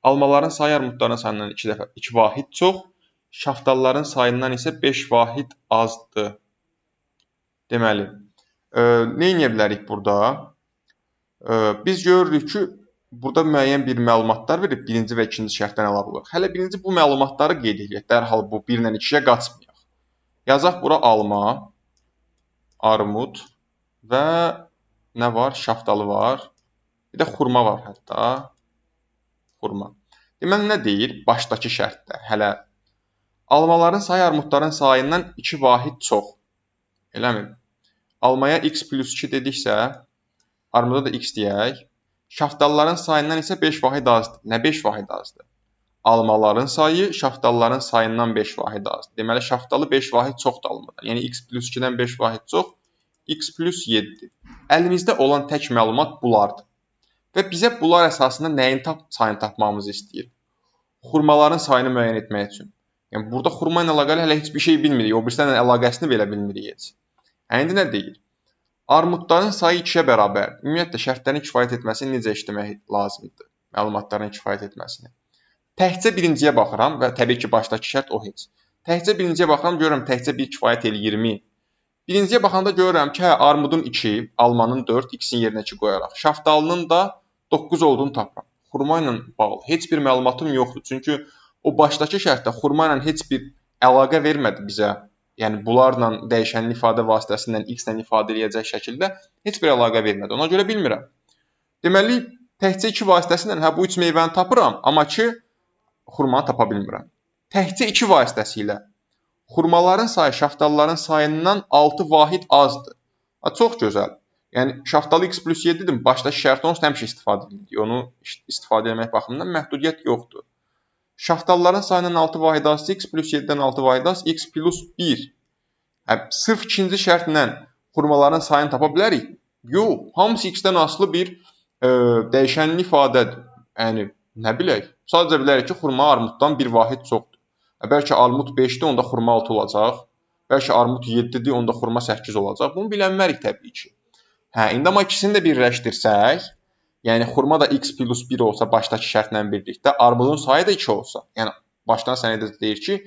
Almaların sayı armudların sayından 2 vahid çox, şaftalıların sayından isə 5 vahid azdır. Deməli, nə edə bilərik burada? Biz görürük ki, burada müəyyən bir məlumatlar verib birinci və ikinci şərtdən əlavə olaraq. Hələ birinci bu məlumatları qeyd edək. Dərhal bu 1 ilə 2-yə qaçmayaq. Yazaq bura alma, armud və nə var? Şaftalı var. Bir də xurma var hətta. Xurma. Deməli, nə deyir? Başdakı şərtdə. Hələ almaların sayı armudların sayından 2 vahid çox. Eləmi? almaya x plus 2 dediksə, armuda da x deyək. Şaftalların sayından isə 5 vahid azdır. Nə 5 vahid azdır? Almaların sayı şaftalların sayından 5 vahid azdır. Deməli, şaftalı 5 vahid çoxdur almadan. Yəni, x plus 2-dən 5 vahid çox, x plus 7. Əlimizdə olan tək məlumat bunlardır. Və bizə bunlar əsasında nəyin sayını tapmamızı istəyir? Xurmaların sayını müəyyən etmək üçün. Yəni, burada xurma ilə əlaqəli hələ heç bir şey bilmirik. O birislərlə əlaqəsini belə bilmirik heç. İndi nə deyir? Armudların sayı 2-yə bərabər. Ümumiyyətlə, şərtlərin kifayət etməsini necə işləmək lazımdır? Məlumatların kifayət etməsini. Təkcə birinciyə baxıram və təbii ki, başdakı şərt o heç. Təkcə birinciyə baxıram, görürəm təkcə 1 kifayət eləyirmi? Birinciyə baxanda görürəm ki, armudun 2, almanın 4, x-in yerinə 2 qoyaraq. Şaftalının da 9 olduğunu tapıram. Xurma ilə bağlı heç bir məlumatım yoxdur. Çünki o başdakı şərtdə xurma ilə heç bir əlaqə vermədi bizə. Yəni, bunlarla dəyişənli ifadə vasitəsilə x-lə ifadə edəcək şəkildə heç bir əlaqə vermədi. Ona görə bilmirəm. Deməli, təkcə 2 vasitəsilə bu 3 meyvəni tapıram, amma ki, xurmanı tapa bilmirəm. Təkcə 2 vasitəsilə xurmaların sayı şaftalların sayından 6 vahid azdır. Çox gözəl. Yəni, şaftalı x plus 7-dir. Başdakı şərti onsuz həmişə istifadə edirik. Onu istifadə etmək baxımından məhdudiyyət yoxdur. Şaftalların sayından 6 vahid azdır, x plus 7-dən 6 vahid az, x plus 1. Sırf ikinci şərtlə xurmaların sayını tapa bilərik? Yox, hamısı x-dən asılı bir dəyişənli ifadədir. Yəni, nə bilək? Sadəcə bilərik ki, xurma armuddan bir vahid çoxdur. Bəlkə armud 5-dir, onda xurma 6 olacaq. Bəlkə armud 7-dir, onda xurma 8 olacaq. Bunu bilənmərik təbii ki. İndi amma ikisini də birləşdirsək, yəni xurma da x plus 1 olsa başdakı şərtlə birlikdə, armudun sayı da 2 olsa, yəni başdan sənədə deyir ki,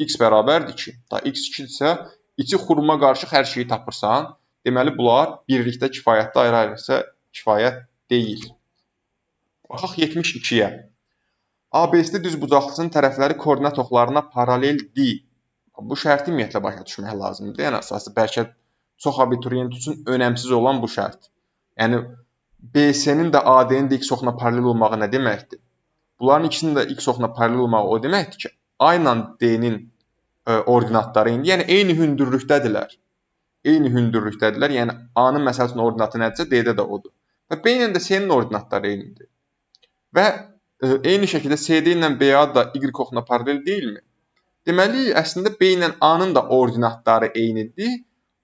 x bərabərdir 2. Da x 2-dirsə, 2 xurma qarışıq hər şeyi tapırsan, deməli bunlar birlikdə kifayətli, ayrı-ayrı isə kifayət deyil. Baxaq 72-yə. ABC düzbucaqlısının tərəfləri koordinat oxlarına paraleldir. Bu şərti ümumiyyətlə başa düşmək lazımdır. Yəni əsası bəlkə çox abituriyent üçün önəmsiz olan bu şərt. Yəni BC-nin də AD-nin də x oxuna paralel olmağı nə deməkdir? Bunların ikisinin də x oxuna paralel olmağı o deməkdir ki, A ilə D-nin ordinatları indi, yəni eyni hündürlükdədirlər. Eyni hündürlükdədirlər, yəni A-nın məsəl üçün ordinatı nədirsə, D-də də odur. Və B ilə də C-nin ordinatları eynidir. Və eyni şəkildə CD ilə BA da y oxuna paralel deyilmi? Deməli, əslində B ilə A-nın da ordinatları eynidir.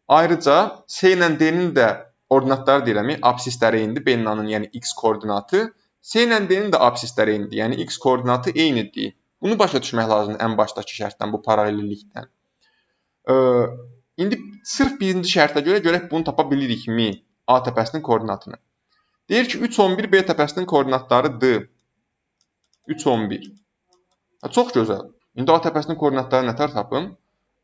Ayrıca C ilə D-nin də ordinatları deyirəm, absisləri eynidir. B ilə A-nın, yəni x koordinatı. C ilə D-nin də absisləri eynidir, yəni x koordinatı eynidir. Bunu başa düşmək lazımdır ən başdakı şərtdən, bu paralellikdən. İndi sırf birinci şərtə görə görək bunu tapa bilirikmi? A təpəsinin koordinatını. Deyir ki, 3, 11 B təpəsinin koordinatlarıdır. 3, 11. Çox gözəl. İndi A təpəsinin koordinatları nətər tapım?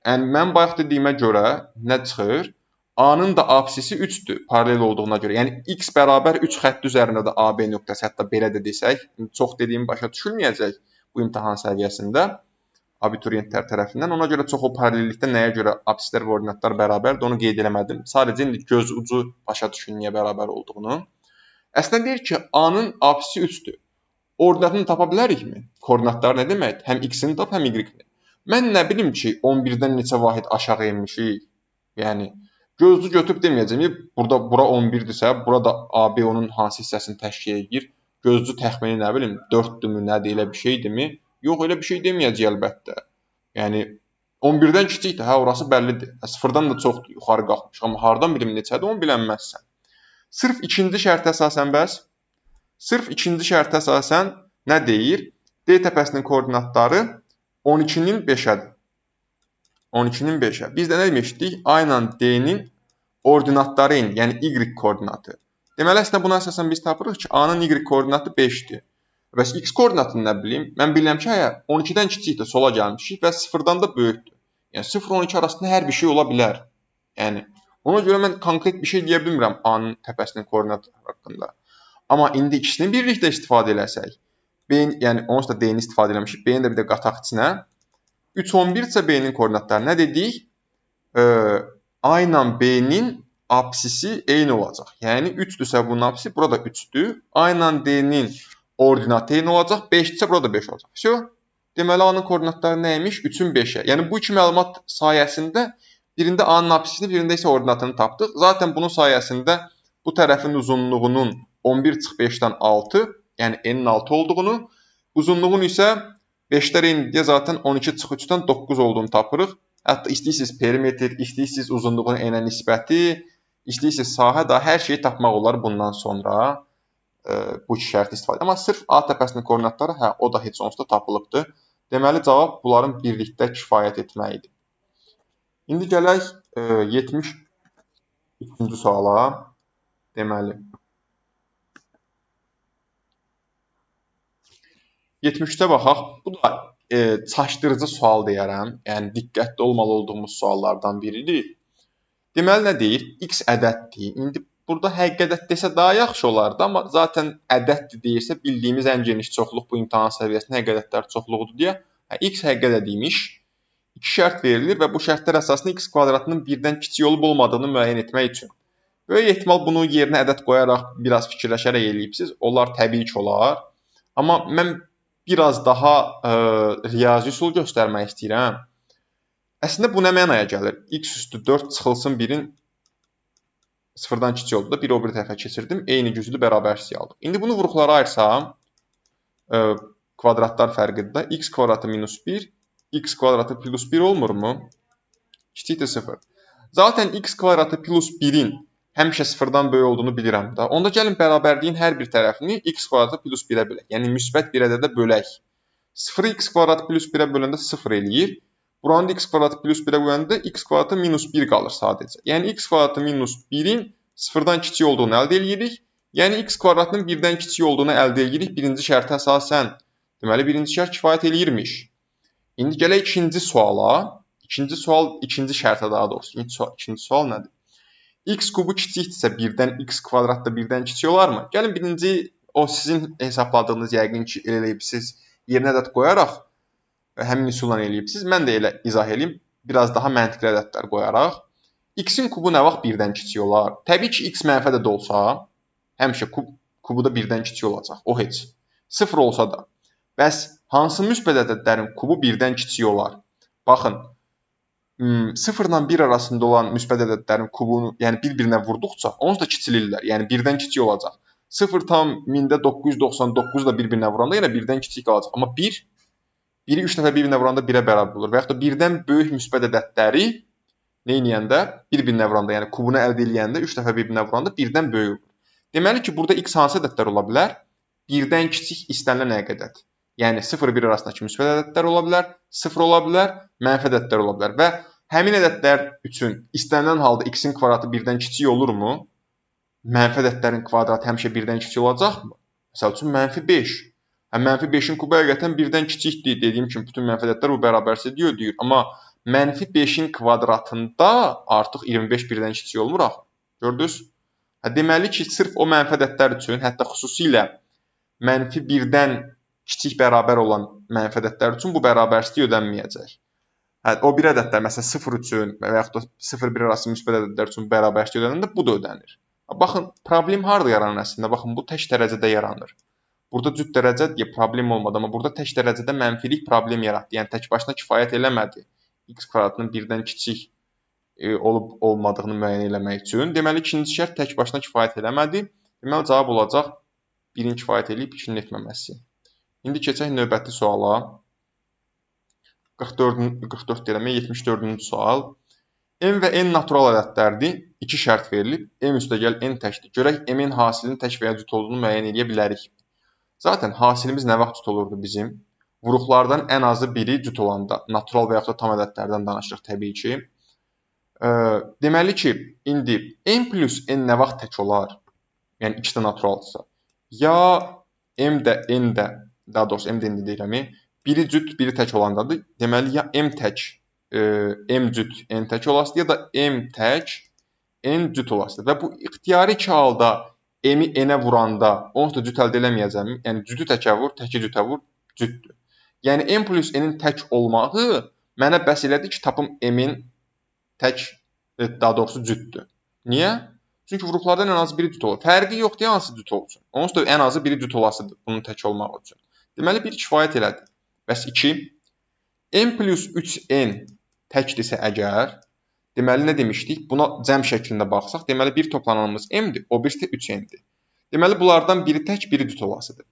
Yəni, mən bayaq dediyimə görə nə çıxır? A-nın da absisi 3-dür, paralel olduğuna görə. Yəni, x bərabər 3 xətti üzərində də AB nöqtəsi, hətta belə də desək, çox dediyim başa düşülməyəcək bu imtahan səviyyəsində abituriyentlər tərəfindən. Ona görə çox o paralellikdə nəyə görə absislər və ordinatlar bərabərdir, onu qeyd eləmədim. Sadəcə indi göz ucu başa düşün niyə bərabər olduğunu. Əslində deyir ki, A-nın absisi 3-dür. Ordinatını tapa bilərikmi? Koordinatları nə deməkdir? Həm x-ini tap, həm y-ni. Mən nə bilim ki, 11-dən neçə vahid aşağı enmişik? Yəni, gözlü götürüb deməyəcəm. Bura 11-dirsə, burada AB onun hansı hissəsini təşkil edir? Gözlü təxmini nə bilim, 4-dürmü, nədir, elə bir şeydirmi? Yox, elə bir şey deməyəcək əlbəttə. Yəni, 11-dən kiçikdir, orası bəllidir. 0-dan da çoxdur, yuxarı qalxmış. Amma hardan bilim neçədir, onu bilənməzsən. Sırf ikinci şərtə əsasən bəs? Sırf ikinci şərtə əsasən nə deyir? D təpəsinin koordinatları 12-nin 5-ədir. 12-nin 5-ə. Biz də nə demişdik? A ilə D-nin ordinatları eyni, yəni y koordinatı. Deməli, əslində buna əsasən biz tapırıq ki, A-nın y koordinatı 5-dir. Bəs x koordinatını nə bilim? Mən bilirəm ki, 12-dən kiçikdir, sola gəlmişik və 0-dan da böyükdür. Yəni 0-12 arasında hər bir şey ola bilər. Yəni ona görə mən konkret bir şey deyə bilmirəm A-nın təpəsinin koordinatı haqqında. Amma indi ikisini birlikdə istifadə eləsək, yəni onsuz da D-ni istifadə eləmişik, B-ni də bir də qataq içinə. 3, 11 isə B-nin koordinatları nə dedik? A ilə B-nin absisi eyni olacaq. Yəni 3-dürsə bunun absisi, burada 3-dür. A ilə D-nin ordinatı eyni olacaq, 5-dirsə burada 5 olacaq. Deməli, A-nın koordinatları nəymiş? 3-ün 5-ə. Yəni bu iki məlumat sayəsində Birində A-nın apsisini, birində isə ordinatını tapdıq. Zaten bunun sayəsində bu tərəfin uzunluğunun 11-5-dən 6, yəni n-in 6 olduğunu, uzunluğun isə 5-lər n-də zaten 12-3-dən 9 olduğunu tapırıq. Hətta istəyirsiniz perimetr, istəyirsiniz uzunluğun n-ə nisbəti, istəyirsiniz sahə, daha hər şeyi tapmaq olar bundan sonra bu iki şərt istifadə. Amma sırf A təpəsinin koordinatları, hə, o da heç onsuz da tapılıbdır. Deməli, cavab bunların birlikdə kifayət etməyidir. İndi gələk 73-cü suala. Deməli, 73-də baxaq. Bu da çaşdırıcı sual deyərəm. Yəni, diqqətli olmalı olduğumuz suallardan biridir. Deməli, nə deyir? X ədəddir. İndi burada həqiqi ədəd desə daha yaxşı olardı, amma zaten ədəddir deyirsə, bildiyimiz ən geniş çoxluq bu imtahan səviyyəsində həqiqi ədədlər çoxluğudur deyə. X həqiqi ədədiymiş. İki şərt verilir və bu şərtlər əsasında x kvadratının birdən kiçik olub olmadığını müəyyən etmək üçün. Böyük ehtimal bunu yerinə ədəd qoyaraq biraz fikirləşərək eləyibsiniz. Onlar təbii ki olar. Amma mən biraz daha riyazi üsul göstərmək istəyirəm. Əslində bu nə mənaya gəlir? X üstü 4 çıxılsın 1-in 0-dan kiçik oldu da 1 o bir tərəfə keçirdim. Eyni güclü bərabərlik aldım. İndi bunu vuruqlara ayırsam, kvadratlar fərqidir də. X kvadratı minus 1, x kvadratı plus 1 olmurmu? Kiçikdir 0. Zaten x kvadratı plus 1-in həmişə 0-dan böyük olduğunu bilirəm da. Onda gəlin bərabərliyin hər bir tərəfini x kvadratı plus 1-ə bölək. Yəni müsbət bir ədədə bölək. 0-ı x kvadratı plus 1-ə böləndə 0 eləyir. Buranı da x kvadratı plus 1-ə böləndə x kvadratı minus 1 qalır sadəcə. Yəni x kvadratı minus 1-in 0-dan kiçik olduğunu əldə edirik. Yəni x kvadratının 1-dən kiçik olduğunu əldə edirik birinci şərtə əsasən. Deməli, birinci şərt kifayət eləyirmiş. İndi gələk ikinci suala. İkinci şərtə daha doğrusu. İkinci sual nədir? X kubu kiçikdirsə 1-dən x kvadrat da 1-dən kiçik olarmı? Gəlin birinci o sizin hesabladığınız yəqin ki eləyibsiz. Yerinə ədəd qoyaraq həmin üsulla eləyibsiz. Mən də elə izah eləyim. Biraz daha məntiqli ədədlər qoyaraq. X-in kubu nə vaxt 1-dən kiçik olar? Təbii ki x mənfi ədəd olsa, həmişə kubu da 1-dən kiçik olacaq. O heç. 0 olsa da. Bəs hansı müsbət ədədlərin kubu 1-dən kiçik olar? Baxın, 0 ilə 1 arasında olan müsbət ədədlərin kubunu, yəni bir-birinə vurduqca, onsuz da kiçilirlər. Yəni 1-dən kiçik olacaq. 0,999 da bir-birinə vuranda yenə 1-dən kiçik qalacaq. Amma 1-i 3 dəfə bir-birinə vuranda 1-ə bərabər olur. Və yaxud da 1-dən böyük müsbət ədədləri neyniyəndə? Bir-birinə vuranda, yəni kubunu əldə edəndə 3 dəfə bir-birinə vuranda 1-dən böyük olur. Deməli ki, burada x hansı ədədlər ola bilər? 1-dən kiçik istənilən həqiqi ədəd. Yəni 0-1 arasındakı müsbət ədədlər ola bilər, 0 ola bilər, mənfi ədədlər ola bilər. Və həmin ədədlər üçün istənilən halda x-in kvadratı 1-dən kiçik olurmu? Mənfi ədədlərin kvadratı həmişə 1-dən kiçik olacaqmı? Məsəl üçün mənfi 5. Mənfi 5-in kubu həqiqətən 1-dən kiçikdir. Dediyim kimi bütün mənfi ədədlər bu bərabərlidir deyir. Amma mənfi 5-in kvadratında artıq 25 1-dən kiçik olmur axı. Gördünüz? Deməli ki, sırf o mənfi ədədlər üçün, hətta xüsusilə mənfi 1-dən kiçik bərabər olan mənfi ədədlər üçün bu bərabərlik ödənməyəcək. O bir ədədlər, məsələn 0 üçün və yaxud da 0-1 arası müsbət ədədlər üçün bərabərlik ödənəndə bu da ödənir. Baxın, problem harada yaranır əslində? Baxın, bu tək dərəcədə yaranır. Burada cüt dərəcə deyə problem olmadı, amma burada tək dərəcədə mənfilik problem yaratdı. Yəni tək başına kifayət eləmədi. X kvadratının 1-dən kiçik olub olmadığını müəyyən eləmək üçün. Deməli, ikinci şərt tək başına kifayət eləmədi. Deməli, cavab olacaq 1-in kifayət eləyib 2-nin etməməsi. İndi keçək növbəti suala. 44 deyirəm, 74-cü sual. M və N natural ədədlərdir. İki şərt verilib. M üstəgəl N təkdir. Görək M-in hasilinin tək və ya cüt olduğunu müəyyən edə bilərik. Zaten hasilimiz nə vaxt cüt olurdu bizim? Vuruqlardan ən azı biri cüt olanda. Natural və yaxud da tam ədədlərdən danışırıq təbii ki. Deməli ki, indi M plus N nə vaxt tək olar? Yəni 2 də naturaldırsa. Ya M də N də, daha doğrusu M də N də deyirəm, biri cüt, biri tək olandadır. Deməli, ya M tək, M cüt, N tək olasıdır, ya da M tək, N cüt olasıdır. Və bu ixtiyari iki halda M-i N-ə vuranda onsuz da cüt əldə eləməyəcəm. Yəni, cütü təkə vur, təki cütə vur, cütdür. Yəni, M plus N-in tək olmağı mənə bəs elədi ki, tapım M-in tək, daha doğrusu cütdür. Niyə? Çünki vuruqlardan ən azı biri cüt olur. Fərqi yoxdur, hansı cüt olsun. Onsuz da ən azı biri cüt olasıdır bunun tək olmağı üçün. Deməli, bir kifayət elədi. Bəs 2. M plus 3N təkdirsə əgər, Deməli, nə demişdik? Buna cəm şəklində baxsaq, deməli, bir toplananımız m-dir, o birisi 3n-dir. Deməli, bunlardan biri tək, biri cüt olasıdır.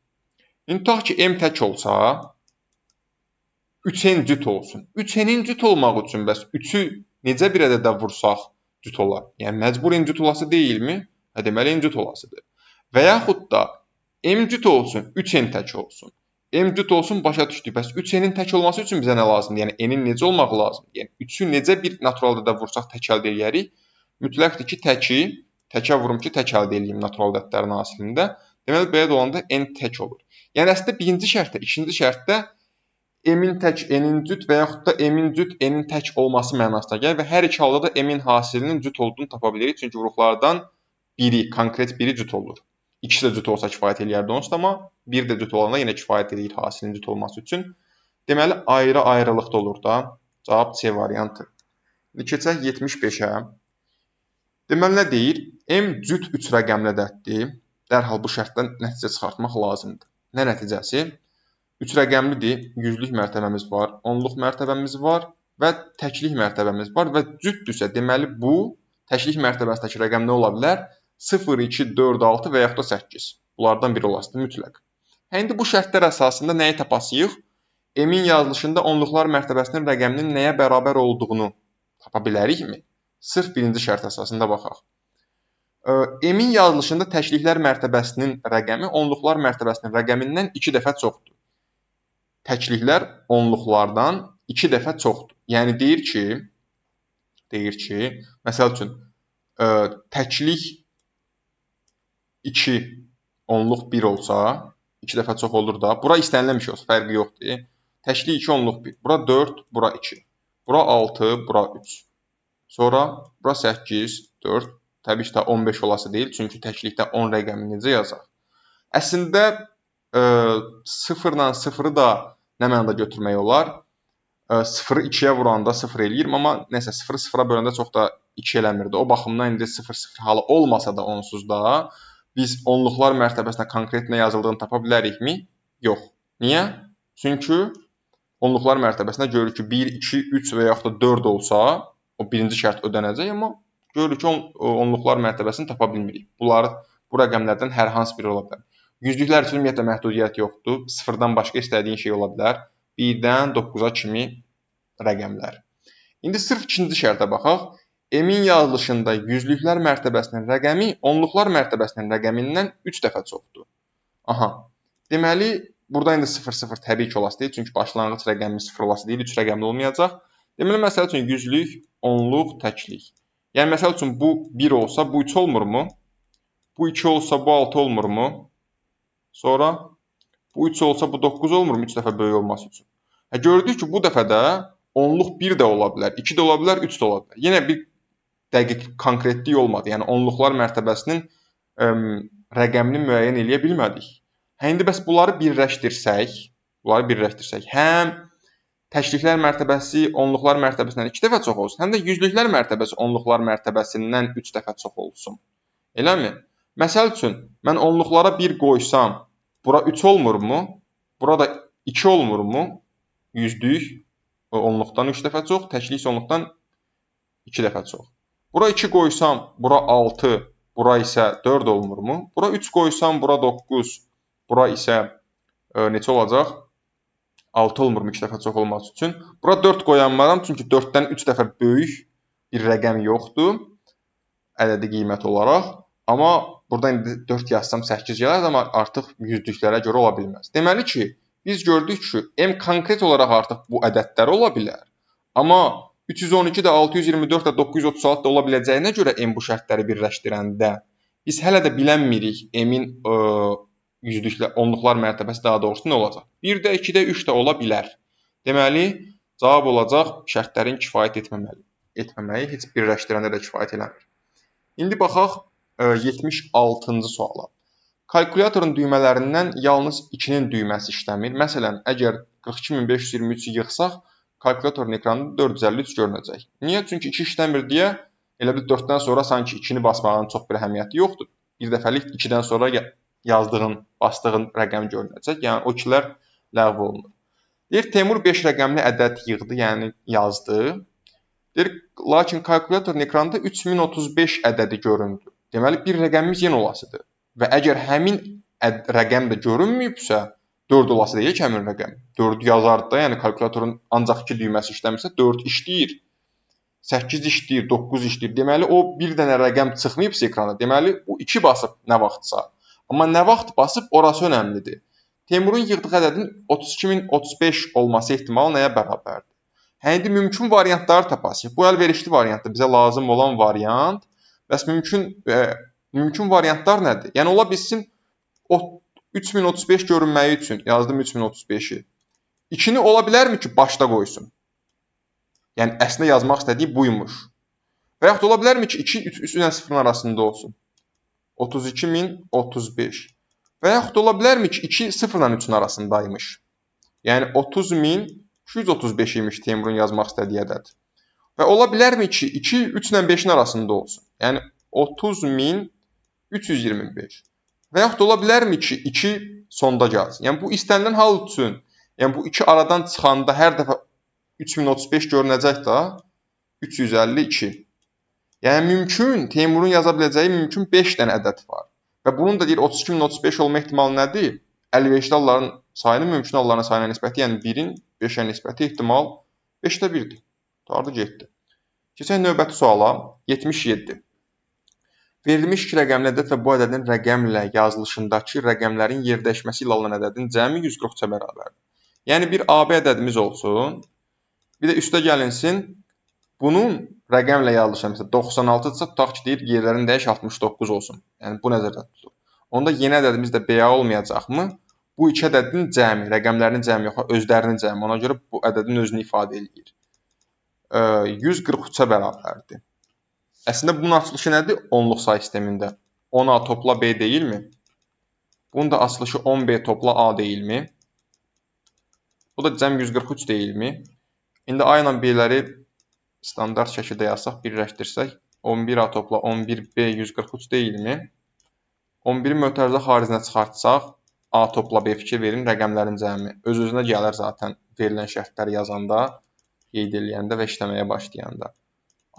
İndi tutaq ki, m tək olsa, 3n cüt olsun. 3n-in cüt olmaq üçün bəs 3-ü necə bir ədədə vursaq cüt olar? Yəni, məcbur n cüt olası deyilmi? Deməli, n cüt olasıdır. Və yaxud da m cüt olsun, 3n tək olsun. M cüt olsun, başa düşdük. Bəs 3n-in tək olması üçün bizə nə lazımdır? Yəni, n-in necə olmaq lazımdır? Yəni, 3-ü necə bir natural ədədə vursaq tək əldə edərik? Mütləqdir ki, təkə vurum ki, tək əldə edeyim natural ədədlərin hasilində. Deməli, belə də olanda n tək olur. Yəni, əslində birinci şərtdə, ikinci şərtdə m-in tək, n-in cüt və yaxud da m-in cüt, n-in tək olması mənasına gəlir və hər iki halda da m-in hasilinin cüt olduğunu tapa bilirik. Çünki vuruqlardan biri, konkret biri cüt olur. İkisi də cüt olsa kifayət eləyərdi onsuz da, amma bir də cüt olanda yenə kifayət edir hasilin cüt olması üçün. Deməli, ayrı-ayrılıqda olur da. Cavab C variantı. İndi keçək 75-ə. Deməli, nə deyir? M cüt 3 rəqəmli ədəddir. Dərhal bu şərtdən nəticə çıxartmaq lazımdır. Nə nəticəsi? 3 rəqəmlidir, yüzlük mərtəbəmiz var, onluq mərtəbəmiz var və təklik mərtəbəmiz var və cütdürsə, deməli bu təklik mərtəbəsindəki rəqəm nə ola bilər? 0, 2, 4, 6 və yaxud da 8. Bunlardan biri olasıdır mütləq. İndi bu şərtlər əsasında nəyi tapasıyıq? M-in yazılışında onluqlar mərtəbəsinin rəqəminin nəyə bərabər olduğunu tapa bilərikmi? Sırf birinci şərt əsasında baxaq. M-in yazılışında təkliklər mərtəbəsinin rəqəmi onluqlar mərtəbəsinin rəqəmindən 2 dəfə çoxdur. Təkliklər onluqlardan 2 dəfə çoxdur. Yəni deyir ki, məsəl üçün təklik 2, onluq 1 olsa, 2 dəfə çox olur da. Bura istənilən bir şey olsa, fərqi yoxdur. Təklik 2, onluq 1. Bura 4, bura 2. Bura 6, bura 3. Sonra bura 8, 4. Təbii ki, 15 olası deyil. Çünki təklikdə 10 rəqəmini necə yazaq? Əslində, 0 ilə 0-ı da nə mənada götürmək olar? 0-ı 2-yə vuranda 0 eləyir, amma nəsə 0-ı 0-a böləndə çox da 2 eləmirdi. O baxımdan indi 0-0 halı olmasa da onsuz da biz onluqlar mərtəbəsinə konkret nə yazıldığını tapa bilərikmi? Yox. Niyə? Çünki onluqlar mərtəbəsində görürük ki, 1, 2, 3 və yaxud da 4 olsa, o birinci şərt ödənəcək, amma görürük ki, onluqlar mərtəbəsini tapa bilmirik. Bu rəqəmlərdən hər hansı biri ola bilər. Yüzlüklər üçün ümumiyyətlə məhdudiyyət yoxdur. 0-dan başqa istədiyin şey ola bilər. 1-dən 9-a kimi rəqəmlər. İndi sırf ikinci şərtə baxaq. M-in yazılışında yüzlüklər mərtəbəsinin rəqəmi onluqlar mərtəbəsinin rəqəmindən 3 dəfə çoxdur. Aha. Deməli, burada indi 0-0 təbii ki, olası deyil. Çünki başlanğıc rəqəmimiz 0 olası deyil, 3 rəqəmli olmayacaq. Deməli, məsəl üçün yüzlük, onluq, təklik. Yəni, məsəl üçün bu 1 olsa, bu 3 olmurmu? Bu 2 olsa, bu 6 olmurmu? Sonra bu 3 olsa, bu 9 olmurmu? 3 dəfə böyük olması üçün. Gördük ki, bu dəfə də onluq 1 də ola bilər, 2 də ola bilər, 3 də ola bilər. Yenə bir dəqiq konkretlik olmadı. Yəni, onluqlar mərtəbəsinin rəqəmini müəyyən eləyə bilmədik. İndi bəs bunları birləşdirsək, həm təkliklər mərtəbəsi onluqlar mərtəbəsindən 2 dəfə çox olsun, həm də yüzlüklər mərtəbəsi onluqlar mərtəbəsindən 3 dəfə çox olsun. Eləmi? Məsəl üçün, mən onluqlara 1 qoysam, bura 3 olmurmu? Burada 2 olmurmu? Yüzlük onluqdan 3 dəfə çox, təklik onluqdan 2 dəfə çox. Bura 2 qoysam, bura 6, bura isə 4 olmurmu? Bura 3 qoysam, bura 9, bura isə neçə olacaq? 6 olmurmu 2 dəfə çox olması üçün? Bura 4 qoyanmaram, çünki 4-dən 3 dəfə böyük bir rəqəm yoxdur, ədədi qiymət olaraq. Amma burada indi 4 yazsam 8 gələr, amma artıq yüzlüklərə görə ola bilməz. Deməli ki, biz gördük ki, M konkret olaraq artıq bu ədədlər ola bilər. Amma 312 də, 624 də, 936 da ola biləcəyinə görə M bu şərtləri birləşdirəndə biz hələ də bilənmirik M-in onluqlar mərtəbəsi daha doğrusu nə olacaq? 1-də, 2-də, 3 də ola bilər. Deməli, cavab olacaq şərtlərin kifayət etməməyi heç birləşdirəndə də kifayət eləmir. İndi baxaq 76-cı suala. Kalkulyatorun düymələrindən yalnız 2-nin düyməsi işləmir. Məsələn, əgər 42523-ü yığsaq, kalkulyatorun ekranında 453 görünəcək. Niyə? Çünki 2 işləmir deyə elə bir 4-dən sonra sanki 2-ni basmağın çox bir əhəmiyyəti yoxdur. Bir dəfəlik 2-dən sonra bastığın rəqəm görünəcək. Yəni, o 2-lər ləğv olunur. Deyir, Teymur 5 rəqəmli ədəd yığdı, yəni yazdı. Deyir, lakin kalkulyatorun ekranda 3035 ədədi göründü. Deməli, bir rəqəmimiz yenə olasıdır. Və əgər həmin rəqəm də görünməyibsə, 4 olası deyil ki, həmin rəqəm. 4 yazardı da, yəni kalkulyatorun ancaq 2 düyməsi işləmirsə, 4 işləyir. 8 işləyir, 9 işləyir. Deməli, o bir dənə rəqəm çıxmayıbsa ekrana, deməli, o 2 basıb nə vaxtsa. Amma nə vaxt basıb, orası önəmlidir. Teymurun yığdığı ədədin 32035 olması ehtimalı nəyə bərabərdir? Hə, indi mümkün variantları tapasıq. Bu əlverişli variantdır, bizə lazım olan variant. Bəs mümkün variantlar nədir? Yəni, ola bilsin, 3035 görünməyi üçün yazdım 3035-i. 2-ni ola bilərmi ki, başda qoysun? Yəni, əslində yazmaq istədiyi buymuş. Və yaxud ola bilərmi ki, 2 3 ilə 0-ın arasında olsun? 32035. Və yaxud ola bilərmi ki, 2 0 ilə 3-ün arasındaymış? Yəni, 30235 imiş Teymurun yazmaq istədiyi ədəd. Və ola bilərmi ki, 2 3 ilə 5-in arasında olsun? Yəni, 30325. Və yaxud ola bilərmi ki, 2 sonda gəlsin? Yəni, bu istənilən hal üçün, yəni bu 2 aradan çıxanda hər dəfə 3035 görünəcək də 352. Yəni, mümkün, Teymurun yaza biləcəyi mümkün 5 dənə ədəd var. Və bunun da deyir 32035 olma ehtimalı nədir? Əlverişli halların sayının mümkün halların sayına nisbəti, yəni 1-in 5-ə nisbəti ehtimal 5-də 1-dir. Tardı getdi. Keçək növbəti suala. 77. Verilmiş 2 rəqəmli ədəd və bu ədədin rəqəmlə yazılışındakı rəqəmlərin yerdəyişməsi ilə alınan ədədin cəmi 143-ə bərabərdir. Yəni, bir AB ədədimiz olsun. Bir də üstə gəlinsin, bunun rəqəmlə yazılışı, məsələn, 96-dırsa, tutaq ki, deyir, yerlərin dəyiş 69 olsun. Yəni, bu nəzərdə tutulur. Onda yeni ədədimiz də BA olmayacaqmı? Bu iki ədədin cəmi, rəqəmlərinin cəmi yox, özlərinin cəmi. Ona görə bu ədədin özünü ifadə edir. 143-ə bərabərdir. Əslində, bunun açılışı nədir? Onluq say sistemində. 10A topla B deyilmi? Bunun da açılışı 10B topla A deyilmi? Bu da cəm 143 deyilmi? İndi A ilə B-ləri standart şəkildə yazsaq, birləşdirsək, 11A topla 11B 143 deyilmi? 11-i mötərizə xaricinə çıxartsaq, A topla B fikir verin, rəqəmlərin cəmi. Öz-özünə gələr zaten verilən şərtləri yazanda, qeyd eləyəndə və işləməyə başlayanda.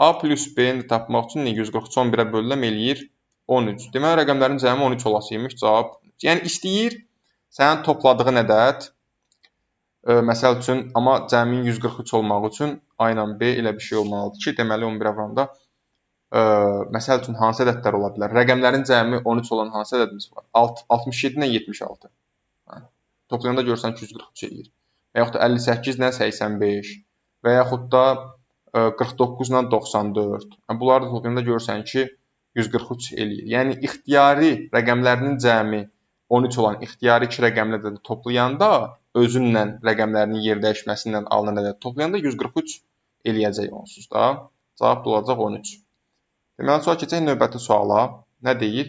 A plus B-ni tapmaq üçün 143 11-ə bölünəm eləyir 13. Deməli, rəqəmlərin cəmi 13 olasıymış, cavab. Yəni, istəyir sənin topladığın ədəd, məsəl üçün, amma cəmin 143 olmaq üçün A ilə B elə bir şey olmalıdır ki, deməli 11-ə vuranda, məsəl üçün, hansı ədədlər ola bilər? Rəqəmlərin cəmi 13 olan hansı ədədimiz var? 67 ilə 76. Toplayanda görürsən ki, 143 eləyir. Və yaxud da 58 ilə 85. Və yaxud da 49 ilə 94. Bunları da toplayanda görürsən ki, 143 eləyir. Yəni, ixtiyari rəqəmlərinin cəmi 13 olan ixtiyari 2 rəqəmli ədədi toplayanda, özünlə rəqəmlərinin yer dəyişməsindən alınan ədədi toplayanda 143 eləyəcək onsuz da. Cavab da olacaq 13. Deməli, sonra keçək növbəti suala. Nə deyir?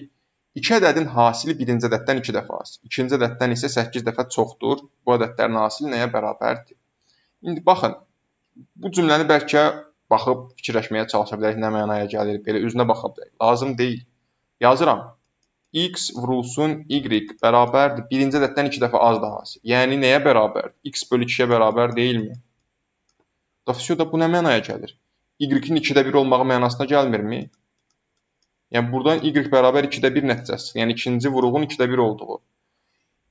2 ədədin hasili birinci ədəddən 2 dəfə az. İkinci ədəddən isə 8 dəfə çoxdur. Bu ədədlərin hasili nəyə bərabərdir? İndi, baxın. Bu cümləni bəlkə baxıb fikirləşməyə çalışa bilərik, nə mənaya gəlir, belə üzünə baxa bilərik. Lazım deyil. Yazıram. X vurulsun Y bərabərdir. Birinci ədəddən 2 dəfə az da hasil. Yəni, nəyə bərabərdir? X bölü 2-yə bərabər deyilmi? Da bu nə mənaya gəlir? Y-in 2-də 1 olmağı mənasına gəlmirmi? Yəni, buradan Y bərabər 2-də 1 nəticəsi. Yəni, ikinci vuruğun 2-də 1 olduğu.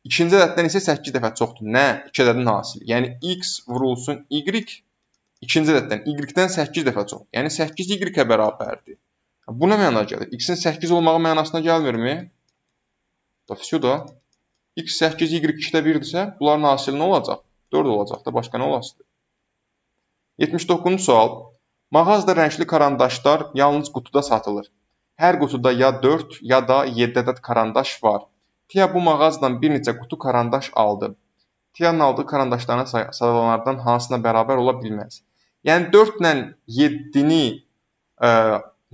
İkinci ədəddən isə 8 dəfə çoxdur. Nə? 2 ədədin hasili. Yəni, X vurulsun Y ikinci ədəddən Y-dən 8 dəfə çox. Yəni 8 Y-ə bərabərdir. Bu nə mənaya gəlir? X-in 8 olmağı mənasına gəlmirmi? Da. X 8 Y 2-də 1-dirsə, bunların hasili nə olacaq? 4 olacaq da, başqa nə olasıdır? 79-cu sual. Mağazada rəngli karandaşlar yalnız qutuda satılır. Hər qutuda ya 4, ya da 7 ədəd karandaş var. Tia bu mağazadan bir neçə qutu karandaş aldı. Tia'nın aldığı karandaşların sayılanlardan hansına bərabər ola bilməz? Yəni 4 ilə 7-ni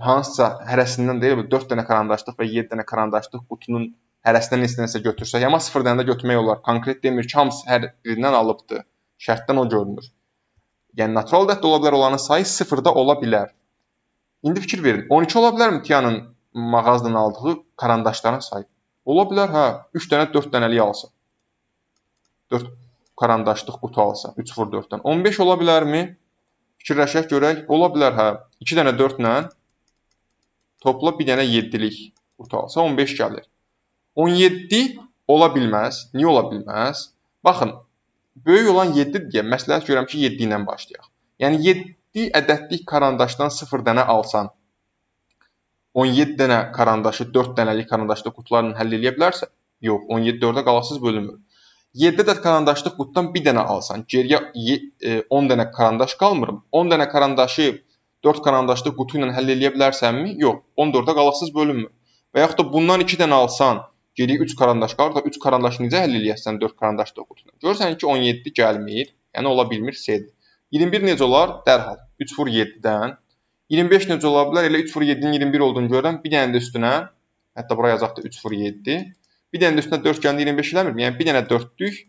hansısa hərəsindən deyil, 4 dənə karandaşlıq və 7 dənə karandaşlıq qutunun hərəsindən neçə götürsək, amma 0 dənə də götürmək olar. Konkret demir ki, hamısı hər birindən alıbdır. Şərtdən o görünür. Yəni natural ədəddə ola bilər, olanın sayı 0-da ola bilər. İndi fikir verin. 12 ola bilərmi Tia'nın mağazadan aldığı karandaşların sayı? Ola bilər, hə. 3 dənə 4 dənəlik alsa. 4 karandaşlıq qutu alsa, 3 vur 4-dən. 15 ola bilərmi? Fikirləşək görək. Ola bilər hə. 2 dənə 4 ilə topla bir dənə 7-lik qurtarsa 15 gəlir. 17 ola bilməz. Niyə ola bilməz? Baxın, böyük olan 7-dir deyə məsləhət görürəm ki, 7 ilə başlayaq. Yəni 7 ədədlik karandaşdan 0 dənə alsan, 17 dənə karandaşı 4 dənəlik karandaşlı qutularla həll edə bilərsə? Yox, 17 4-ə qalıqsız bölünmür. 7 ədəd karandaşlı qutudan bir dənə alsan, geriyə 10 dənə karandaş qalmır. 10 dənə karandaşı 4 karandaşlı qutu ilə həll edə bilərsənmi? Yox, 14-ə qalıqsız bölünmür. Və yaxud da bundan 2 dənə alsan, geriyə 3 karandaş qalır da 3 karandaşı necə həll edəsən 4 karandaşlı qutu ilə? Görürsən ki, 17 gəlmir, yəni ola bilmir C-dir. 21 necə olar? Dərhal 3 vur 7-dən. 25 necə ola bilər? Elə 3 vur 7-nin 21 olduğunu görürəm. Bir dənə də üstünə, hətta bura yazaq da 3 vur 7. Bir dənə də üstünə 4 gəldi 25 eləmirmi? Yəni bir dənə 4-lük,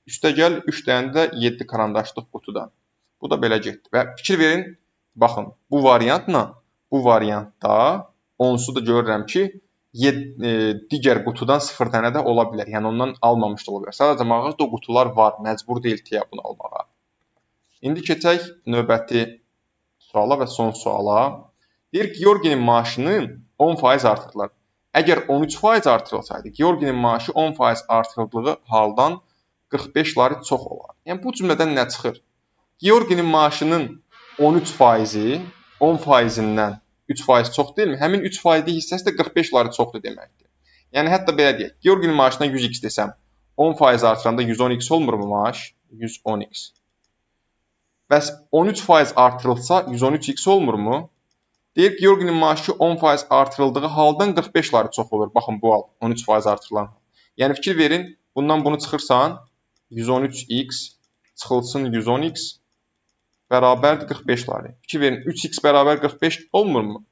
üstə gəl 3 dənə də 7 karandaşlıq qutudan. Bu da belə getdi. Və fikir verin, baxın, bu variantda onsuz da görürəm ki, digər qutudan 0 dənə də ola bilər. Yəni ondan almamış da ola bilər. Sadəcə mağazada o qutular var, məcbur deyil ki, bunu almağa. İndi keçək növbəti suala və son suala. Deyir ki, Georginin maaşını 10% artırdılar. Əgər 13% artırılsaydı, Georginin maaşı 10% artırıldığı haldan 45 çox olar. Yəni bu cümlədən nə çıxır? Georginin maaşının 13%-i 10%-dən 3% çox deyilmi? Həmin 3%-lik hissəsi də 45 çoxdur deməkdir. Yəni hətta belə deyək, Georginin maaşına 100x desəm, 10% artıranda 110x olmurmu maaş? 110x. Bəs 13% artırılsa 113x olmurmu? Deyir ki, Georginin maaşı 10% artırıldığı haldan 45 çox olur. Baxın bu hal 13% artırılan. Yəni fikir verin, bundan bunu çıxırsan 113x çıxılsın 110x bərabərdir 45 ları. Fikir verin 3x bərabər 45 olmurmu?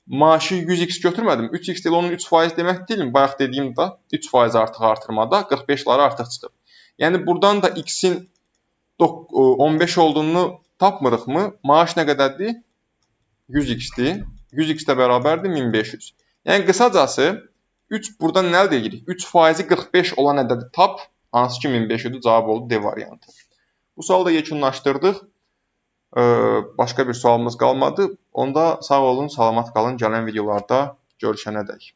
Maaşı 100x götürmədim. 3x deyil onun 3% demək deyilmi? Bayaq dediyim də 3% artıq artırmada 45 ları artıq çıxır. Yəni buradan da x-in 15 olduğunu tapmırıqmı? Maaş nə qədərdir? 100x-dir. 100x də bərabərdir 1500. Yəni qısacası 3 buradan nə əldə edirik? 3%-i 45 olan ədədi tap, hansı ki 1500-dür, cavab oldu D variantı. Bu sualı da yekunlaşdırdıq. Başqa bir sualımız qalmadı. Onda sağ olun, salamat qalın. Gələn videolarda görüşənədək.